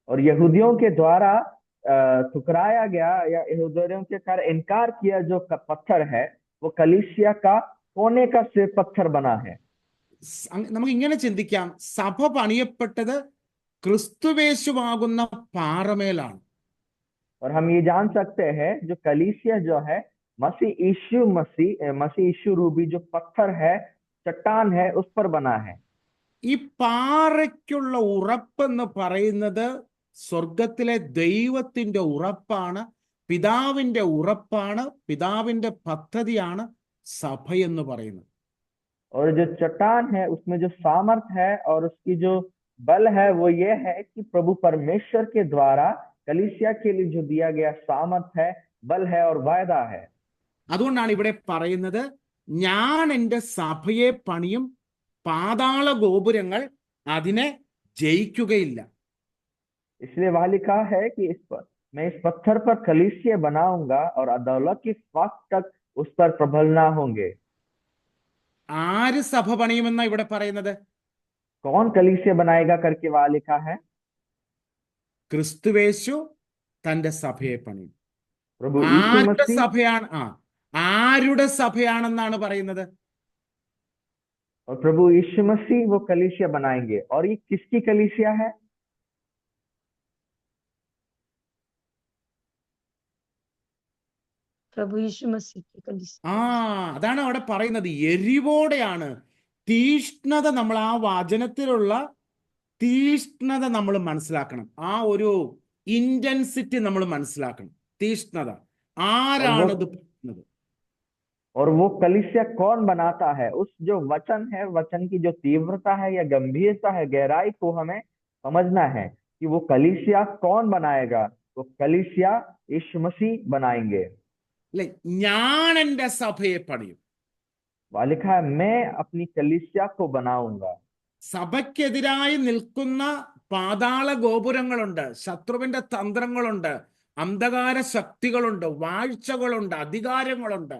और यहूदियों के द्वारा ठुकराया गया या यहूदियों के कारण इनकार किया जो पत्थर है वो कलीसिया का कोने का सिर पत्थर बना है. നമുക്ക് ഇങ്ങനെ ചിന്തിക്കാം, സഭ പണിയപ്പെട്ടത് ക്രിസ്തുവേശുവാകുന്ന പാറമേലാണ്. और हम ये जान सकते हैं जो कलीसिया जो है मसीह यीशु रूबी जो पत्थर है, चट्टान है, उस पर बना है. ഈ പാറയ്ക്കുള്ള ഉറപ്പെന്ന് പറയുന്നത് സ്വർഗത്തിലെ ദൈവത്തിന്റെ ഉറപ്പാണ്, പിതാവിന്റെ ഉറപ്പാണ്, പിതാവിന്റെ പദ്ധതിയാണ് സഭയെന്ന് പറയുന്നത്. और जो चट्टान है उसमें जो सामर्थ है और उसकी जो बल है वो ये है कि प्रभु परमेश्वर के द्वारा कलीसिया के लिए जो दिया गया सामर्थ है, बल है और वायदा है. അതുകൊണ്ടാണ് ഇവിടെ പറയുന്നത്, ഞാൻ എൻ്റെ സഭയെ പണിയും, പാതാള ഗോപുരങ്ങൾ അതിനെ ജയിക്കുകയില്ല. इसलिए वहां लिखा है कि मैं इस पत्थर पर कलीसिया बनाऊंगा और अधोलोक की फाटक उस पर प्रबल ना होंगे. ആര് സഭ പണിയുമെന്നാ ഇവിടെ പറയുന്നത്? कौन कलीसिया बनाएगा करके वहां लिखा है? ക്രിസ്തുവേശു തന്റെ സഭയെ പണിയും. प्रभु यीशु ആരുടെ मसीह. സഭയാണ്? ആരുടെ സഭയാണെന്നാണ് പറയുന്നത്? और प्रभु यीशु मसीह वो कलीसिया बनाएंगे. और ये किसकी कलीसिया है? प्रभु यीशु मसीह की कलीसिया. അതാണ് അവിടെ പറയുന്നത്. എരിവോടെയാണ്, തീഷ്ണത. നമ്മൾ ആ വചനത്തിലുള്ള തീഷ്ണത നമ്മൾ മനസ്സിലാക്കണം. ആ ഒരു ഇന്റൻസിറ്റി നമ്മൾ മനസ്സിലാക്കണം. തീഷ്ണത ആരാണത് പറയുന്നത്? और वो कलीसिया कौन बनाता है? उस जो वचन है, वचन की जो तीव्रता है या गंभीरता है, गहराई को हमें समझना है कि वो कलीसिया कौन बनाएगा. वो कलीसिया यीशु मसीह बनाएंगे. അല്ലെ, ഞാൻ എൻ്റെ സഭയെ പണിയും. वहां लिखा है मैं अपनी कलीसिया को बनाऊंगा. സഭയ്ക്കെതിരായി നിൽക്കുന്ന പാതാള ഗോപുരങ്ങളുണ്ട്, ശത്രുവിന്റെ തന്ത്രങ്ങളുണ്ട്, അന്ധകാര ശക്തികളുണ്ട്, വാഴ്ചകളുണ്ട്, അധികാരങ്ങളുണ്ട്.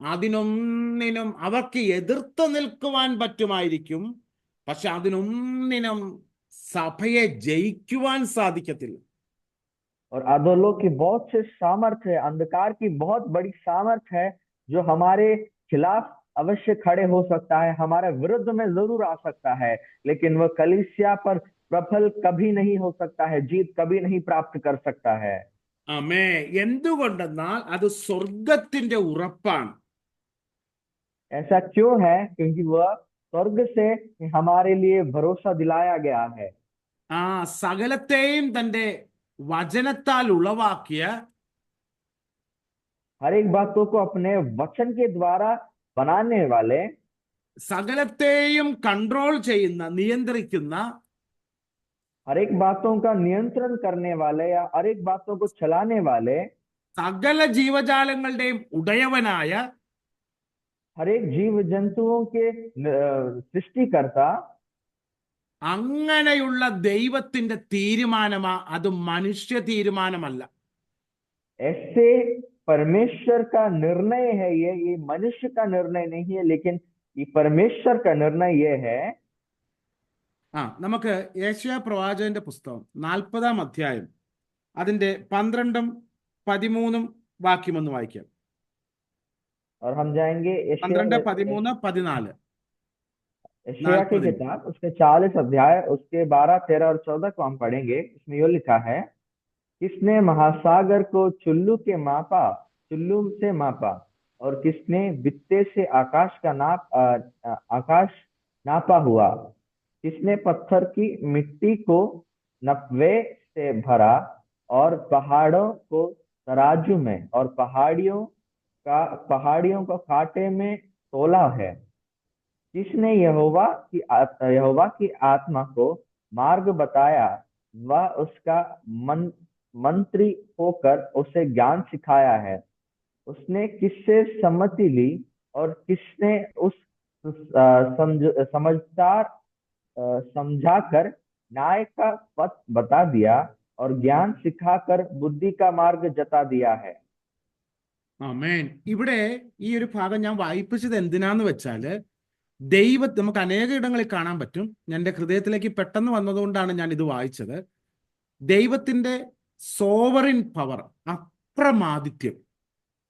അതിനൊന്നിനും അവർക്ക് എതിർത്ത് നിൽക്കുവാൻ പറ്റുമായിരിക്കും, പക്ഷെ അതിനൊന്നിനും സഭയെ ജയിക്കുവാൻ സാധിക്കത്തില്ല. और अधोलोक की बहुत से सामर्थ्य है, अंधकार की बहुत बड़ी सामर्थ्य है जो हमारे खिलाफ अवश्य खड़े हो सकता है, हमारे विरुद्ध में जरूर आ सकता है, लेकिन वह कलीसिया पर प्रबल कभी नहीं हो सकता है, जीत कभी नहीं प्राप्त कर सकता है. ആമേ. എന്തുകൊണ്ടെന്നാൽ അത് സ്വർഗത്തിന്റെ ഉറപ്പാണ്. ऐसा क्यों है? क्योंकि वह स्वर्ग से हमारे लिए भरोसा दिलाया गया है. സകലത്തെയും തന്റെ വചനത്താൽ ഉളവാക്കിയ, हर एक बातों को अपने वचन के द्वारा बनाने वाले, സകലത്തെയും കൺട്രോൾ ചെയ്യുന്ന, നിയന്ത്രിക്കുന്ന, हर एक बातों का नियंत्रण करने वाले या हर एक बातों को चलाने वाले, സകല ജീവജാലങ്ങളുടെയും ഉടയവനായ, हर एक जीव जंतुओं के सृष्टिकर्ता, അങ്ങനെയുള്ള ദൈവത്തിന്റെ തീരുമാനമാ, അത് മനുഷ്യ തീരുമാനമല്ല. ऐसे परमेश्वर का निर्णय है ये मनुष्य का निर्णय नहीं है, लेकिन ये परमेश्वर का निर्णय ये है. നമുക്ക് യെശയ്യാ പ്രവാചകന്റെ പുസ്തകം 40-ാം അധ്യായം അതിന്റെ 12-ഉം 13-ഉം വാക്യമൊന്ന് വായിക്കാം. और हम जाएंगे 12, 13, 14. यशायाह की किताब उसके 40 अध्याय उसके 12, 13 और 14 को हम पढ़ेंगे. इसमें यो लिखा है, किसने महासागर को चुल्लू से मापा, और किसने वित्ते से आकाश नापा हुआ? किसने पत्थर की मिट्टी को नपवे से भरा और पहाड़ों को तराजू में और पहाड़ियों को कांटे में तोला है। जिसने यहोवा की आत्मा को मार्ग बताया, वह उसका मंत्री होकर उसे ज्ञान सिखाया है। उसने किससे सम्मति ली और किसने उस समझदार समझाकर न्याय का पथ बता दिया और ज्ञान सिखाकर बुद्धि का मार्ग जता दिया है। ആമേൻ. ഇവിടെ ഈ ഒരു ഭാഗം ഞാൻ വായിപ്പിച്ചത് എന്തിനാന്ന് വെച്ചാല്, നമുക്ക് അനേക ഇടങ്ങളിൽ കാണാൻ പറ്റും. എൻ്റെ ഹൃദയത്തിലേക്ക് പെട്ടെന്ന് വന്നതുകൊണ്ടാണ് ഞാൻ ഇത് വായിച്ചത്. ദൈവത്തിന്റെ സോവറിൻ പവർ, അപ്രമാദിത്യം,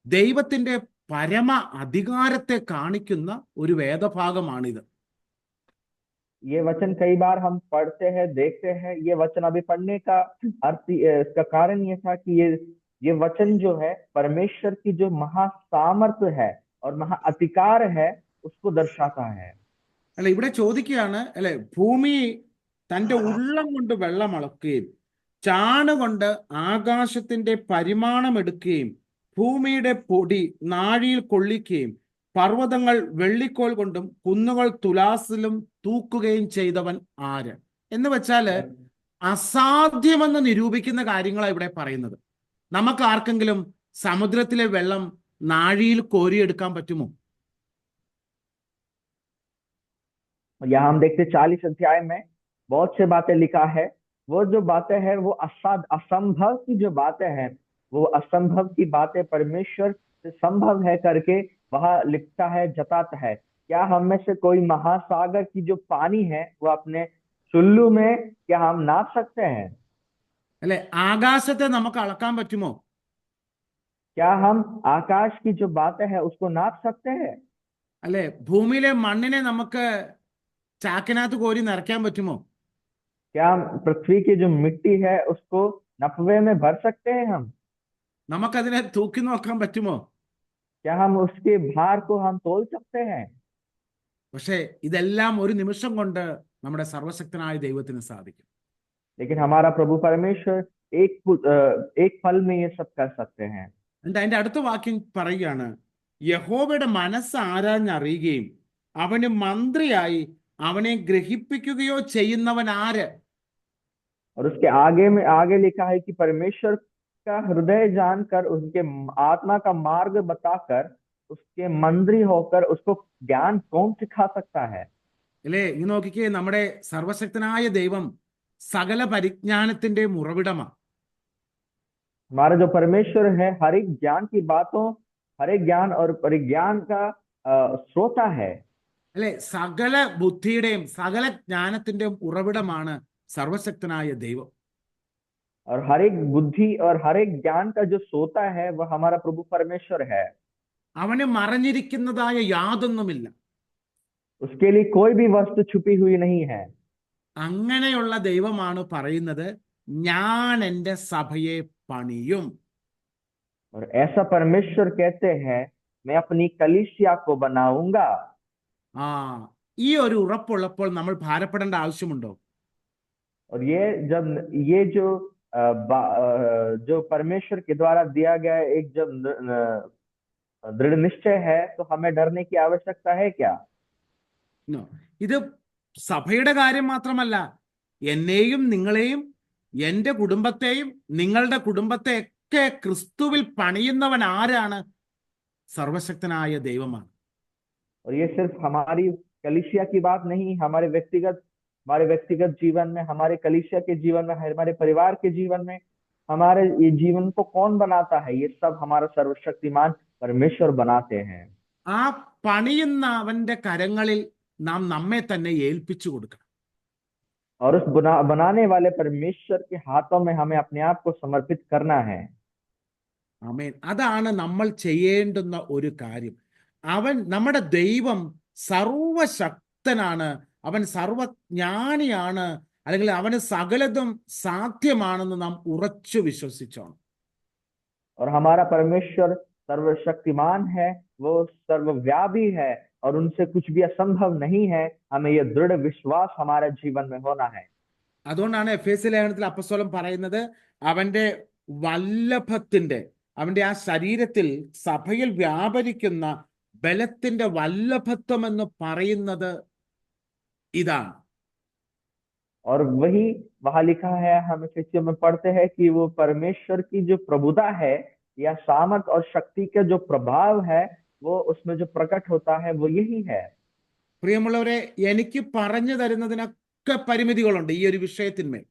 ദൈവത്തിന്റെ പരമ അധികാരത്തെ കാണിക്കുന്ന ഒരു വേദഭാഗമാണിത്. ये वचन कई बार हम पढ़ते हैं, देखते हैं। ये वचन अभी पढ़ने का अर्थ, इसका कारण ये था कि ये वचन जो है परमेश्वर की जो महासामर्थ्य है और महा अधिकार है उसको दर्शाता है। അല്ല, ഇവിടെ ചോദിക്കുകയാണ്, അല്ലെ, ഭൂമി തന്റെ ഉള്ളം കൊണ്ട് വെള്ളം അളക്കുകയും ചാണുകൊണ്ട് ആകാശത്തിന്റെ പരിമാണം എടുക്കുകയും ഭൂമിയുടെ പൊടി നാഴിയിൽ കൊള്ളിക്കുകയും പർവ്വതങ്ങൾ വെള്ളിക്കോൽ കൊണ്ടും കുന്നുകൾ തുലാസിലും തൂക്കുകയും ചെയ്തവൻ ആര് എന്ന് വെച്ചാല് അസാധ്യമെന്ന് നിരൂപിക്കുന്ന കാര്യങ്ങളാണ് ഇവിടെ പറയുന്നത്. നമുക്ക് ആർക്കെങ്കിലും സമുദ്രത്തിലെ വെള്ളം നാഴിയിൽ കോരിയെടുക്കാൻ പറ്റുമോ? यहाँ हम देखते 40 अध्याय में बहुत से बातें लिखा है। वो जो बातें हैं वो असंभव की जो बातें हैं, वो असंभव की बातें परमेश्वर से संभव है करके वह लिखता है, जताता है। क्या हम में से कोई महासागर की जो पानी है वो अपने चुल्लू में क्या हम नाप सकते हैं? അല്ലെ, ആകാശത്തെ നമുക്ക് അളക്കാൻ പറ്റുമോ? क्या हम आकाश की जो बातें हैं उसको नाप सकते हैं? അല്ലെ, ഭൂമിയിലെ മണ്ണിനെ നമുക്ക് ചാക്കിനകത്ത് കോരി നിറയ്ക്കാൻ പറ്റുമോ? क्या हम पृथ्वी की जो मिट्टी है उसको नपवे में भर सकते हैं? हम നമുക്കതിനെ തൂക്കി നോക്കാൻ പറ്റുമോ? क्या हम उसके भार को हम तोल सकते हैं? പക്ഷേ ഇതെല്ലാം ഒരു നിമിഷം കൊണ്ട് നമ്മുടെ സർവശക്തനായ ദൈവത്തിന് സാധിക്കും. लेकिन हमारा प्रभु परमेश्वर एक पल में ये सब कर सकते हैं। എന്നിട്ട് അതിന്റെ അടുത്ത വാക്യം പറയുകയാണ്, യഹോവയുടെ മനസ്സ് ആരാഞ്ഞറിയുകയും അവന് മന്ത്രിയായി അവനെ ഗ്രഹിപ്പിക്കുകയോ ചെയ്യുന്നവൻ ആര്? और उसके आगे लिखा है कि परमेश्वर का हृदय जानकर उसके आत्मा का मार्ग बताकर उसके मंत्री होकर उसको ज्ञान कौन सिखा सकता है? അല്ലേ, ഇനി നോക്കിക്കേ, നമ്മുടെ സർവശക്തനായ ദൈവം സകല പരിജ്ഞാനത്തിന്റെ ഉറവിടമാണ്. हमारा जो परमेश्वर है हर एक ज्ञान की बातों, हर एक ज्ञान और परिज्ञान का श्रोता है। അല്ലെ, സകല ബുദ്ധിയുടെയും സകല ജ്ഞാനത്തിന്റെയും ഉറവിടമാണ് സർവശക്തനായ ദൈവം. और हर एक बुद्धि और हर एक ज्ञान का जो श्रोता है वह हमारा प्रभु परमेश्वर है। അവന് മറഞ്ഞിരിക്കുന്നതായ യാതൊന്നുമില്ല. उसके लिए कोई भी वस्तु छुपी हुई नहीं है। അങ്ങനെയുള്ള ദൈവമാണ് പറയുന്നത്, ഞാൻ എൻ്റെ സഭയെ പണിയും. और ऐसा परमेश्वर कहते हैं, मैं अपनी कलीसिया को बनाऊंगा। ഈ ഒരു ഉറപ്പുള്ളപ്പോൾ നമ്മൾ ഭാരപ്പെടേണ്ട ആവശ്യമുണ്ടോ? और ये जो परमेश्वर के द्वारा दिया गया एक जब दृढ़ निश्चय है, तो हमें डरने की आवश्यकता है क्या? ഇത് സഭയുടെ കാര്യം മാത്രമല്ല, എന്നെയും നിങ്ങളെയും എൻ്റെ കുടുംബത്തെയും നിങ്ങളുടെ കുടുംബത്തെയൊക്കെ ക്രിസ്തുവിൽ പണിയുന്നവൻ ആരാണ്? സർവശക്തനായ ദൈവമാണ്. और ये सिर्फ हमारी कलीसिया की बात नहीं, हमारे व्यक्तिगत जीवन में, हमारे कलीसिया के जीवन में, हमारे परिवार के जीवन में, हमारे ये जीवन को कौन बनाता है? ये सब हमारा सर्वशक्तिमान परमेश्वर बनाते हैं। ആ പണിയുന്നവന്റെ കരങ്ങളിൽ നാം നമ്മെ തന്നെ ഏൽപ്പിച്ചു കൊടുക്കണം. और उस बनाने वाले परमेश्वर के हाथों में हमें अपने आप को समर्पित करना है। ആമേൻ. അതാണ് നമ്മൾ ചെയ്യേണ്ടുന്ന ഒരു കാര്യം. നമ്മുടെ ദൈവം സർവശക്തനാണ്, അവൻ സർവജ്ഞാനിയാണ്, അല്ലെങ്കിൽ അവന് സകലതും സാധ്യമാണെന്ന് നാം ഉറച്ചു വിശ്വസിച്ചോണം. और हमारा परमेश्वर सर्वशक्तिमान है, वो सर्वव्यापी है और उनसे कुछ भी असंभव नहीं है। हमें यह दृढ़ विश्वास हमारे जीवन में होना है। അതുകൊണ്ടാണ് എഫേസ്യ ലേഖനത്തിൽ അപ്പോസ്തലൻ പറയുന്നത്, അവന്റെ വല്ലഭത്തിന്റെ അവന്റെ ആ ശരീരത്തിൽ സഭയിൽ വ്യാപരിക്കുന്ന ബലത്തിന്റെ വല്ലഭത്വം എന്ന് പറയുന്നത് ഇതാണ്. और वही वहां लिखा है, हम इफिसियों में पढ़ते हैं कि वो परमेश्वर की जो प्रभुता है या सामर्थ और शक्ति का जो प्रभाव है वो उसमें जो प्रकट होता है वो यही है। പ്രിയമുള്ളവരെ, എനിക്ക് പറഞ്ഞു തരുന്നതിനൊക്കെ പരിമിതികളുണ്ട് ഈ ഒരു വിഷയത്തിന്മേൽ.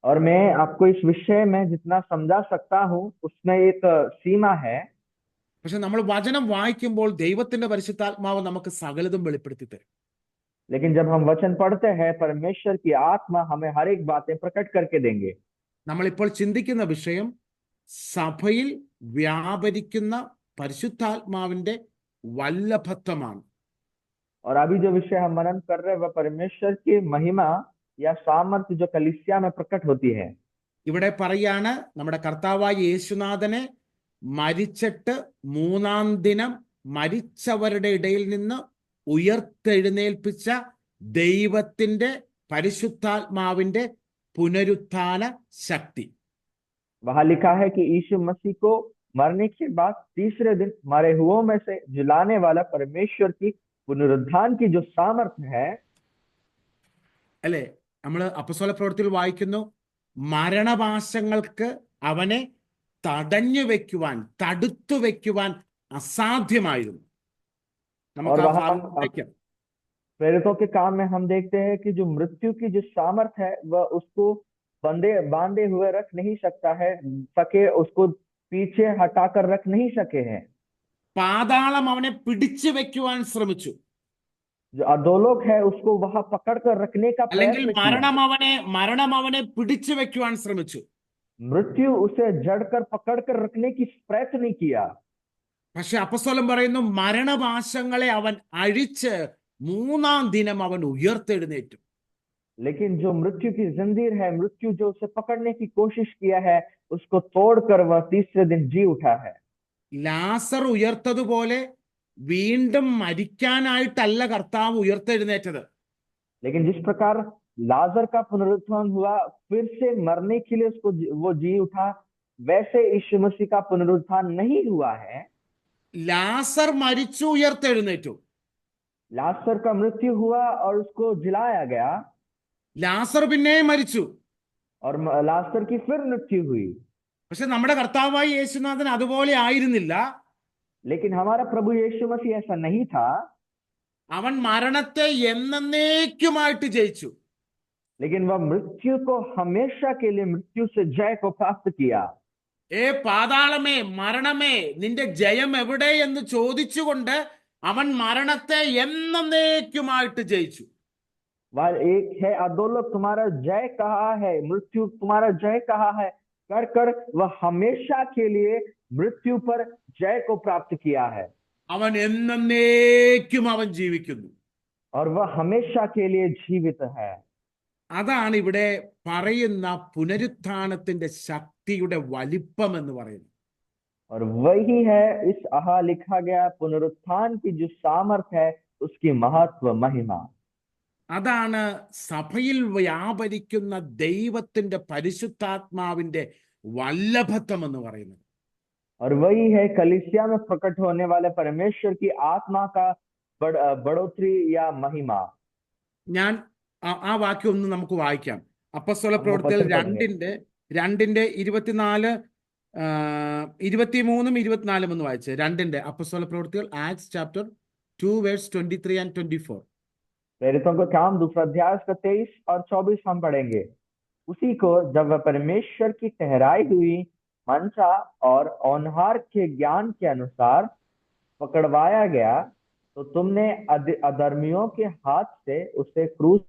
और मैं आपको इस विषय में जितना समझा सकता हूँ उसमें एक सीमा है। പക്ഷെ നമ്മൾ വചനം വായിക്കുമ്പോൾ ദൈവത്തിന്റെ പരിശുദ്ധാത്മാവ് നമുക്ക് സകലതും വെളിപ്പെടുത്തി തരും. लेकिन जब हम वचन पढ़ते हैं परमेश्वर की आत्मा हमें हर एक बातें प्रकट करके देंगे। നമ്മളിപ്പോൾ ചിന്തിക്കുന്ന വിഷയം സഭയിൽ വ്യാപരിക്കുന്ന പരിശുദ്ധാത്മാവിന്റെ വല്ലഭത്വമാണ്. और अभी जो विषय हम मनन कर रहे हैं वह परमेश्वर की महिमा या सामर्थ्य जो कलीसिया में प्रकट होती है। ഇവിടെ പറയാണ്, നമ്മുടെ കർത്താവായ യേശുനാഥനെ മരിച്ചിട്ട് മൂന്നാം ദിനം മരിച്ചവരുടെ ഇടയിൽ നിന്ന് ഉയർത്തെഴുന്നേൽപ്പിച്ച ദൈവത്തിന്റെ പരിശുദ്ധാത്മാവിന്റെ പുനരുത്ഥാന ശക്തി. वहां लिखा है कि यीशु मसीह को मरने के बाद तीसरे दिन मरे हुओं में से जिलाने वाला परमेश्वर की पुनरुत्थान की जो सामर्थ्य है। അല്ലെ, നമ്മൾ അപ്പോസ്തല പ്രവൃത്തിയിൽ വായിക്കുന്നു, മരണപാശങ്ങൾക്ക് അവനെ തടഞ്ഞു വെക്കുവാൻ, തടുത്തു വെക്കുവാൻ അസാധ്യമായിരുന്നു. നമുക്ക് ആ ഭാഗം വായിക്കാം. प्रेरितों के काम में हम देखते हैं कि जो मृत्यु की जो सामर्थ्य है वह उसको बांधे हुए रख नहीं सकता है, उसको पीछे हटाकर रख नहीं सके हैं। പാതാളം അവനെ പിടിച്ചു വെക്കുവാൻ ശ്രമിച്ചു. जो अधोलोक है उसको वहां पकड़कर रखने का അല്ലെങ്കിൽ प्रयत्न किया। മരണം അവനെ പിടിച്ചു വെക്കുവാൻ ശ്രമിച്ചു. मृत्यु उसे जड़कर पकड़कर रखने की प्रयत्न नहीं किया। പക്ഷെ അപ്പോസ്തലൻ പറയുന്നു, മരണപാശങ്ങളെ അവൻ അഴിച്ച് മൂന്നാം ദിനം അവൻ ഉയർത്തെഴുന്നേറ്റു. लेकिन जो मृत्यु की जंजीर है, मृत्यु जो उसे पकड़ने की कोशिश किया है उसको तोड़कर वह तीसरे दिन जी उठा है। ലാസർ ഉയർത്തതുപോലെ വീണ്ടും മരിക്കാനായിട്ടല്ല കർത്താവ് ഉയർത്തെഴുന്നേറ്റത്. लेकिन जिस प्रकार लाजर का पुनरुत्थान हुआ फिर से मरने के लिए उसको वो जी उठा, वैसे यीशु मसीह का पुनरुत्थान नहीं हुआ है। ലാസർ മരിച്ചു, ഉയർത്തെഴുന്നേറ്റു. लाजर का मृत्यु हुआ और उसको जिलाया गया, ലാസർ പിന്നെയും മരിച്ചു. और लाजर की फिर मृत्यु हुई। പക്ഷെ നമ്മുടെ കർത്താവായ യേശുനാഥൻ അതുപോലെ ആയിരുന്നില്ല. लेकिन हमारा प्रभु यीशु मसीह ऐसा नहीं था। അവൻ മരണത്തെ എന്നേക്കുമായിട്ട് ജയിച്ചു. लेकिन वह मृत्यु को हमेशा के लिए मृत्यु से जय को प्राप्त किया। പാതാളമേ, മരണമേ, നിന്റെ ജയം എവിടെ എന്ന് ചോദിച്ചുകൊണ്ട് അവൻ മരണത്തെ എന്നേക്കുമായിട്ട് ജയിച്ചു. वह एक है अधोलोक तुम्हारा जय कहा है, मृत्यु तुम्हारा जय कहा है कर कर वह हमेशा के लिए मृत्यु पर जय को प्राप्त किया है। അവൻ എന്നേക്കും അവൻ ജീവിക്കുന്നു. और वह हमेशा के लिए जीवित है। അതാണ് ഇവിടെ പറയുന്ന പുനരുത്ഥാനത്തിന്റെ ശക്തിയുടെ വലിപ്പം എന്ന് പറയുന്നത്. और वही है इस लिखा गया पुनरुत्थान की जो सामर्थ्य है उसकी महत्व महिमा। അതാണ് സഭയിൽ വ്യാപരിക്കുന്ന ദൈവത്തിന്റെ പരിശുദ്ധാത്മാവിന്റെ വല്ലഭത്വം എന്ന് പറയുന്നത്. और वही है कलीसिया में प्रकट होने वाले परमेश्वर की आत्मा का बढ़ोतरी या महिमा। ഞാൻ ആ വാക്യം ഒന്ന് നമുക്ക് വായിക്കാം. അപ്പോസ്തല പ്രവൃത്തികൾ 2:24 23 24 ഒന്ന് വായിച്ചേ. 2 അപ്പോസ്തല പ്രവൃത്തികൾ ആക്ട്സ് ചാപ്റ്റർ 2 verse 23 and 24. प्रेरितों का काम दूसरा अध्याय 23 और 24 हम पढ़ेंगे। उसी को जब वह परमेश्वर की ठहराई हुई मनसा और औनहार के ज्ञान के अनुसार पकड़वाया गया तो तुमने अधर्मियों के हाथ से उसे क्रूस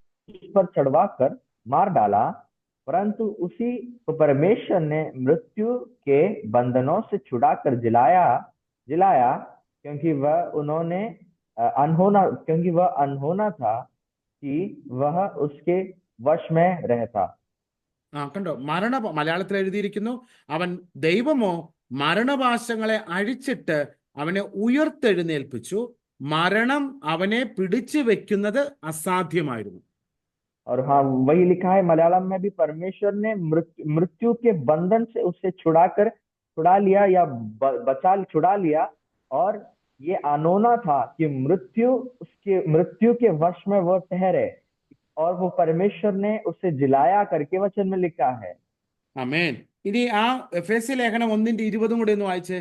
पर चढ़वाकर मार डाला, परंतु उसी को परमेश्वर ने मृत्यु के बंधनों से छुड़ाकर जिलाया क्योंकि वह अनहोना था कि वह उसके वश में रहता। കണ്ടോ, മലയാളത്തിൽ എഴുതിയിരിക്കുന്നു, അവൻ ദൈവമോ മരണപാശങ്ങളെ അഴിച്ചിട്ട് അവനെ ഉയർത്തെഴുന്നേൽപ്പിച്ചു, മരണം അവനെ പിടിച്ചു വെക്കുന്നത് അസാധ്യമായിരുന്നു. और हाँ वही लिखा है मलयालम में भी, परमेश्वर ने मृत्यु के बंधन से उसे छुड़ाकर छुड़ा लिया या छुड़ा लिया, और ये आनोना था कि मृत्यु के वश में वो ठहरे, और वो परमेश्वर ने उसे जिलाया करके वचन में लिखा है। ആമേൻ. ഇനി ആ എഫേസ്യ ലേഖനം 1:20 കൂടി ഒന്ന് വായിച്ചേ.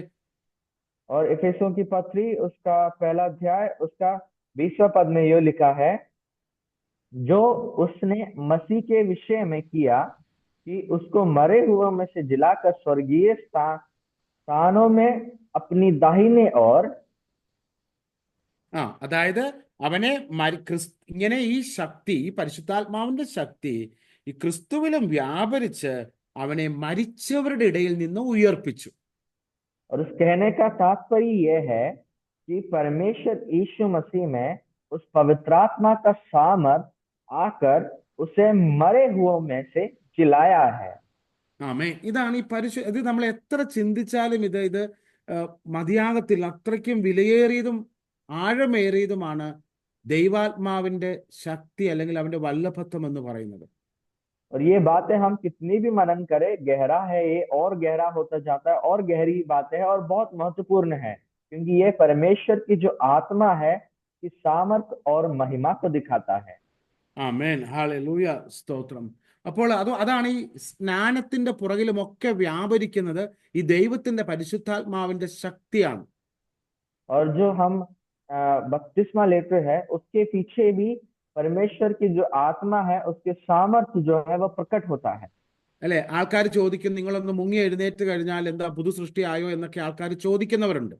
और इफिसियों की पत्री उसका पहला अध्याय उसका 20वां पद में यो लिखा है, जो उसने मसीह के विषय में किया कि उसको मरे हुए में से जिलाकर स्वर्गीय स्थानों में अपनी दाहिने ओर, അതായത് അവനെ ഇങ്ങനെ ഈ ശക്തി, ഈ പരിശുദ്ധാത്മാവിന്റെ ശക്തി ഈ ക്രിസ്തുവിലും വ്യാപരിച്ച് അവനെ മരിച്ചവരുടെ ഇടയിൽ നിന്ന് ഉയർപ്പിച്ചു. और उस कहने का तात्पर्य यह है कि परमेश्वर यीशु मसीह में उस पवित्रात्मा का सामर्थ आकर उसे मरे हुओं में से जिलाया है। ആമേൻ. ഇതാണ് ഈ ഇത് നമ്മൾ എത്ര ചിന്തിച്ചാലും ഇത് മതിയാകത്തില്ല. അത്രയ്ക്കും വിലയേറിയതും ആഴമേറിയതുമാണ് ദൈവാത്മാവിന്റെ ശക്തി അല്ലെങ്കിൽ അവന്റെ വല്ലഭത്വം എന്ന് പറയുന്നത്. और ये बातें हम कितनी भी मनन करें, गहरा है ये, और गहरा होता जाता है, और गहरी बातें हैं, और बहुत महत्वपूर्ण है, क्योंकि ये परमेश्वर की जो आत्मा है कि सामर्थ और महिमा को दिखाता है। ആമേൻ. ഹല്ലേലൂയ, സ്തോത്രം. അപ്പോൾ അതാണ് ഈ സ്നാനത്തിന്റെ പുറകിലുമൊക്കെ വ്യാപരിക്കുന്നത് ഈ ദൈവത്തിന്റെ പരിശുദ്ധാത്മാവിന്റെ ശക്തിയാണ്. और जो हम बपतिस्मा लेते हैं उसके पीछे भी परमेश्वर की जो आत्मा है उसके सामर्थ्य जो है वो प्रकट होता है। അല്ലെ, ആൾക്കാർ ചോദിക്കും, നിങ്ങളൊന്ന് മുങ്ങി എഴുന്നേറ്റ് കഴിഞ്ഞാൽ എന്താ പുതു സൃഷ്ടിയായോ എന്നൊക്കെ ആൾക്കാർ ചോദിക്കുന്നവരുണ്ട്.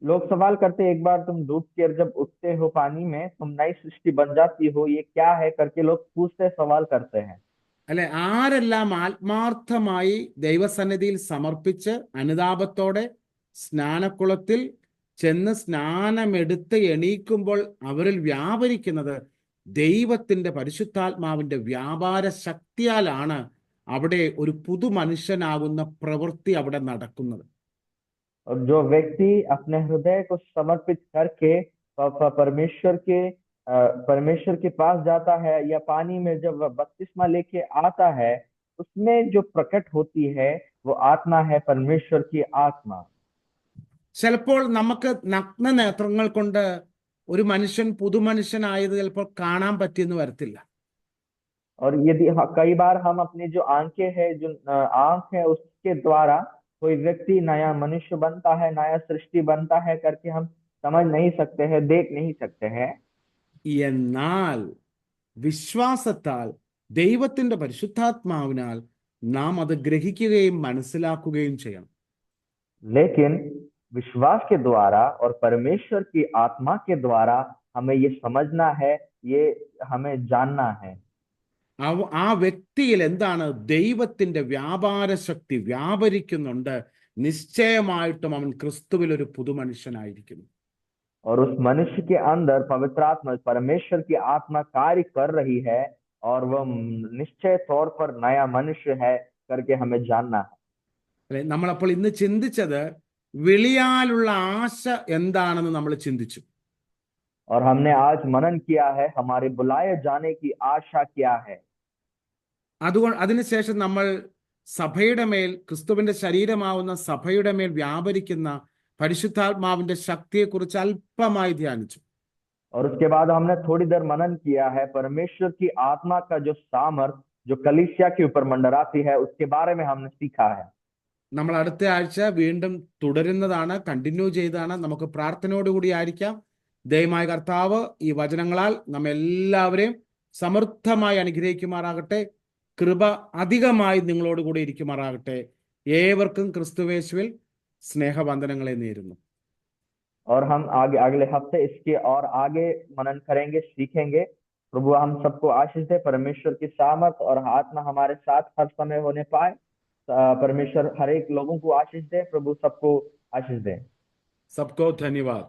लोग सवाल करते, एक बार तुम डूब कर जब उठते हो पानी में, तुम नई सृष्टि बन जाती हो, ये क्या है करके लोग पूछते, सवाल करते हैं। അല്ലെ, ആരെല്ലാം ആത്മാർത്ഥമായി ദൈവസന്നിധിയിൽ സമർപ്പിച്ച് അനുതാപത്തോടെ സ്നാനക്കുളത്തിൽ ചെന്ന് സ്നാനമെടുത്ത് എണീക്കുമ്പോൾ അവരിൽ വ്യാപരിക്കുന്നത് ദൈവത്തിന്റെ പരിശുദ്ധാത്മാവിന്റെ വ്യാപാര ശക്തിയാലാണ് അവിടെ ഒരു പുതു മനുഷ്യനാകുന്ന പ്രവൃത്തി അവിടെ നടക്കുന്നത്. और जो व्यक्ति अपने हृदय को समर्पित करके परमेश्वर के पास जाता है, या पानी में जब बपतिस्मा लेके आता है, उसमें जो प्रकट होती है वो आत्मा है, परमेश्वर की आत्मा। ചിലപ്പോൾ നമുക്ക് നഗ്ന നേത്രങ്ങൾ കൊണ്ട് ഒരു മനുഷ്യൻ പുതുമനുഷ്യനായത് ചിലപ്പോൾ കാണാൻ പറ്റിയെന്ന് വരത്തില്ല. और यदि कई बार हम अपनी जो आंखें है, जो आंख है, उसके द्वारा कोई व्यक्ति नया मनुष्य बनता है, नया सृष्टि बनता है करके हम समझ नहीं सकते हैं, देख नहीं सकते हैं। എന്നാൽ വിശ്വാസത്താൽ ദൈവത്തിന്റെ പരിശുദ്ധാത്മാവിനാൽ നാം അത് ഗ്രഹിക്കുകയും മനസ്സിലാക്കുകയും ചെയ്യണം. लेकिन विश्वास के द्वारा और परमेश्वर की आत्मा के द्वारा हमें ये समझना है, ये हमें जानना है। ആ വ്യക്തിയിൽ എന്താണ് ദൈവത്തിന്റെ വ്യാപാര ശക്തി വ്യാപരിക്കുന്നുണ്ട്. നിശ്ചയമായിട്ടും അവൻ ക്രിസ്തുവിൽ ഒരു പുതുമനുഷ്യനായിരിക്കുന്നു. और उस मनुष्य के अंदर पवित्र आत्मा, परमेश्वर की आत्मा कार्य कर रही है, और वह निश्चय तौर पर नया मनुष्य है करके हमें जानना है। നമ്മളപ്പോൾ ഇന്ന് ചിന്തിച്ചത് വിളിയാലുള്ള ആശ എന്താണെന്ന് നമ്മൾ ചിന്തിച്ചു. और हमने आज मनन किया है हमारे बुलाए जाने की आशा क्या है। അതിനുശേഷം നമ്മൾ സഭയുടെ മേൽ, ക്രിസ്തുവിന്റെ ശരീരമാവുന്ന സഭയുടെ മേൽ വ്യാപരിക്കുന്ന പരിശുദ്ധാത്മാവിന്റെ ശക്തിയെക്കുറിച്ച് അല്പമായി ധ്യാനിച്ചു. और उसके बाद हमने थोड़ी देर मनन किया है परमेश्वर की आत्मा का जो सामर्थ जो कलीसिया के ऊपर मंडराती है, उसके बारे में हमने सीखा है। നമ്മൾ അടുത്ത ആഴ്ച വീണ്ടും തുടരുന്നതാണ്, കണ്ടിന്യൂ ചെയ്താണ്. നമുക്ക് പ്രാർത്ഥനയോടുകൂടി ആയിരിക്കാം. ദൈവമായ കർത്താവ് ഈ വചനങ്ങളാൽ നമ്മെല്ലാവരെയും സമൃദ്ധമായി അനുഗ്രഹിക്കുമാറാകട്ടെ. കൃപ അധികമായി നിങ്ങളോടുകൂടി ഇരിക്കുമാറാകട്ടെ. ഏവർക്കും ക്രിസ്തുവേശുവിൽ സ്നേഹവന്ദനങ്ങളെ നേരുന്നു. और हम अगले हफ्ते इसके और आगे मनन करेंगे, सीखेंगे। प्रभु हम सबको आशीष दे, परमेश्वर की सामर्थ और आत्मा हमारे साथ हर समय होने पाए। परमेश्वर हर एक लोगों को आशीष दे, प्रभु सबको आशीष दे। सबको धन्यवाद।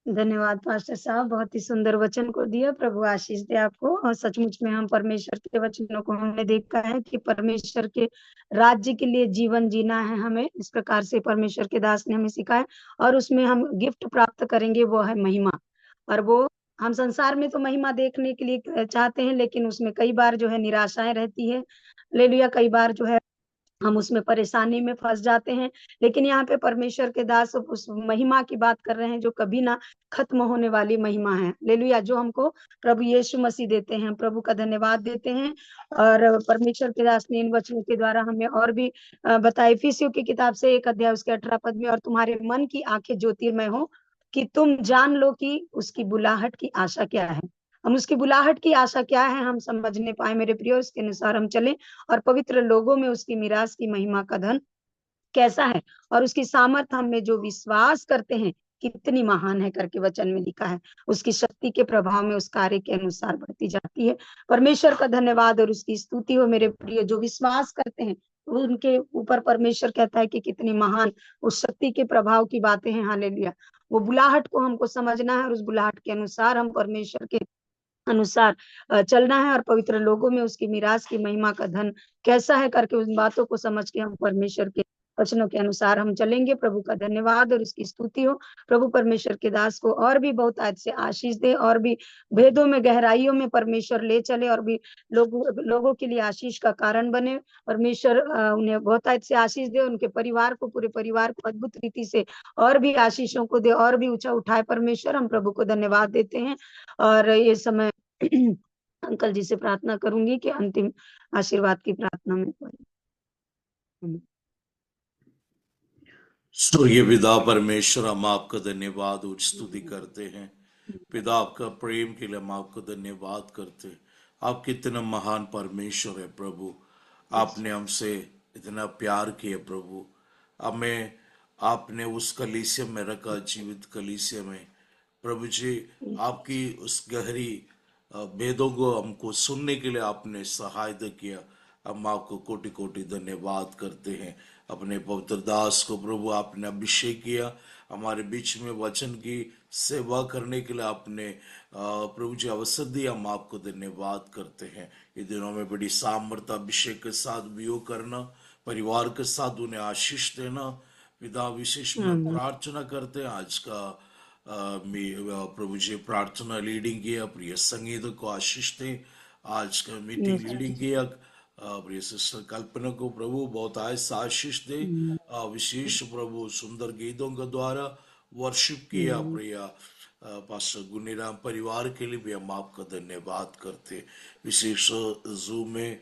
धन्यवाद पास्टर साहब, बहुत ही सुंदर वचन को दिया। प्रभु आशीष दे आपको। और सचमुच में हम परमेश्वर के वचनों को हमने देखा है कि परमेश्वर के राज्य के लिए जीवन जीना है हमें। इस प्रकार से परमेश्वर के दास ने हमें सिखाया, और उसमें हम गिफ्ट प्राप्त करेंगे, वो है महिमा। और वो हम संसार में तो महिमा देखने के लिए चाहते हैं, लेकिन उसमें कई बार जो है निराशाएं रहती है। हालेलुया। कई बार जो है हम उसमें परेशानी में फंस जाते हैं। लेकिन यहाँ पे परमेश्वर के दास उस महिमा की बात कर रहे हैं जो कभी ना खत्म होने वाली महिमा है, हालेलुया, जो हमको प्रभु यीशु मसीह देते हैं। प्रभु का धन्यवाद देते हैं। और परमेश्वर के दास ने इन वचनों के द्वारा हमें और भी बताया। इफिसियों की किताब से 1 अध्याय उसके 18 पद में, और तुम्हारे मन की आंखें ज्योतिर्मय हो कि तुम जान लो कि उसकी बुलाहट की आशा क्या है। हम उसकी बुलाहट की आशा क्या है हम समझने पाए मेरे प्रियो, इसके अनुसार हम चले। और पवित्र लोगों में उसकी मिरास की महिमा का धन कैसा है, और उसकी सामर्थ हम में जो विश्वास करते हैं कितनी महान है करके वचन में लिखा है। उसकी शक्ति के प्रभाव में उस कार्य के अनुसार बढ़ती जाती है। परमेश्वर का धन्यवाद और उसकी स्तुति हो मेरे प्रिय। जो विश्वास करते हैं उनके ऊपर परमेश्वर कहता है कि कितनी महान उस शक्ति के प्रभाव की बातें हैं, हालेलुया। वो बुलाहट को हमको समझना है और उस बुलाहट के अनुसार हम परमेश्वर के अनुसार चलना है। और पवित्र लोगों में उसकी मिरास की महिमा का धन कैसा है करके उन बातों को समझ के हम परमेश्वर के वचनों के अनुसार हम चलेंगे। प्रभु का धन्यवाद और उसकी स्तुति हो। प्रभु परमेश्वर के दास को और भी बहुत आज से आशीष दे, और भी भेदों में गहराइयों में परमेश्वर ले चले, और भी लोगों के लिए आशीष का कारण बने। परमेश्वर उन्हें बहुत आज से आशीष दे, उनके परिवार को, पूरे परिवार को अद्भुत रीति से और भी आशीषों को दे, और भी ऊंचा उठाए परमेश्वर। हम प्रभु को धन्यवाद देते हैं। और ये समय अंकल जी से प्रार्थना करूंगी कि अंतिम आशीर्वाद की प्रार्थना में पढ़े। स्वर्गीय पिता परमेश्वर, हम आपका धन्यवाद और स्तुति करते हैं। पिता, आपका प्रेम के लिए हम आपको धन्यवाद करते हैं। आप कितना महान परमेश्वर है प्रभु। आपने हमसे इतना प्यार किया प्रभु। हमें आपने उस कलीसिया में रखा, जीवित कलीसिया में प्रभु जी। आपकी उस गहरी भेदों को हमको सुनने के लिए आपने सहायता किया। हम आपको कोटि कोटि धन्यवाद करते हैं। अपने पवित्र दास को प्रभु आपने अभिषेक किया, हमारे बीच में वचन की सेवा करने के लिए आपने प्रभु जी अवसर दिया। हम आपको धन्यवाद करते हैं। ये दिनों में बड़ी सामर्थ अभिषेक के साथ वियोग करना, परिवार के साथ उन्हें आशीष देना। पिता, विशेष में प्रार्थना करते हैं आज का प्रभु जी प्रार्थना लीडिंग किया, प्रिय संगीत को आशीष दे। आज का मीटिंग लीडिंग किया प्रिय सिस्टर कल्पना को प्रभु बहुत आशीष दे। विशेष प्रभु सुंदर गीतों के द्वारा वर्शिप किया प्रिय पास्टर गुनीराम परिवार के लिए भी हम आपका धन्यवाद करते। विशेष जूम में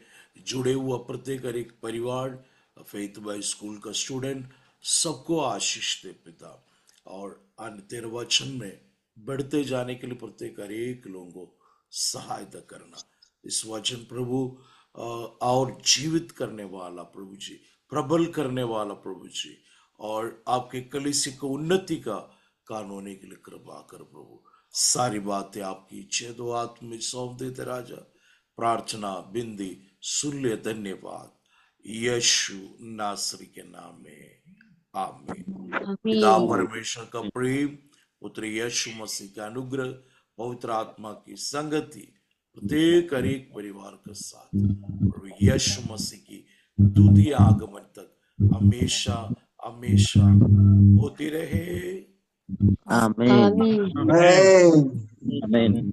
जुड़े हुआ प्रत्येक एक परिवार, फेथ बाई स्कूल का स्टूडेंट, सबको आशीष दे पिता। और तेरे वचन में बढ़ते जाने के लिए प्रत्येक एक लोगों को सहायता करना। इस वचन प्रभु और जीवित करने वाला प्रभु जी, प्रबल करने वाला प्रभु जी, और आपके कलीसिया को उन्नति का कारण होने के लिए कृपा कर प्रभु। सारी बातें आपकी इच्छा दो आत्म में सौंप देते राजा। प्रार्थना बिंदी सुन ले, धन्यवाद यीशु नासरी के नाम में, आमीन। पिता परमेश्वर का प्रेम, पुत्र यीशु मसीह का अनुग्रह, पवित्र आत्मा की संगति प्रत्येक एक परिवार के साथ और यीशु मसीह की द्वितीय आगमन तक हमेशा हमेशा होती रहे। आमीन। आमीन। आमीन।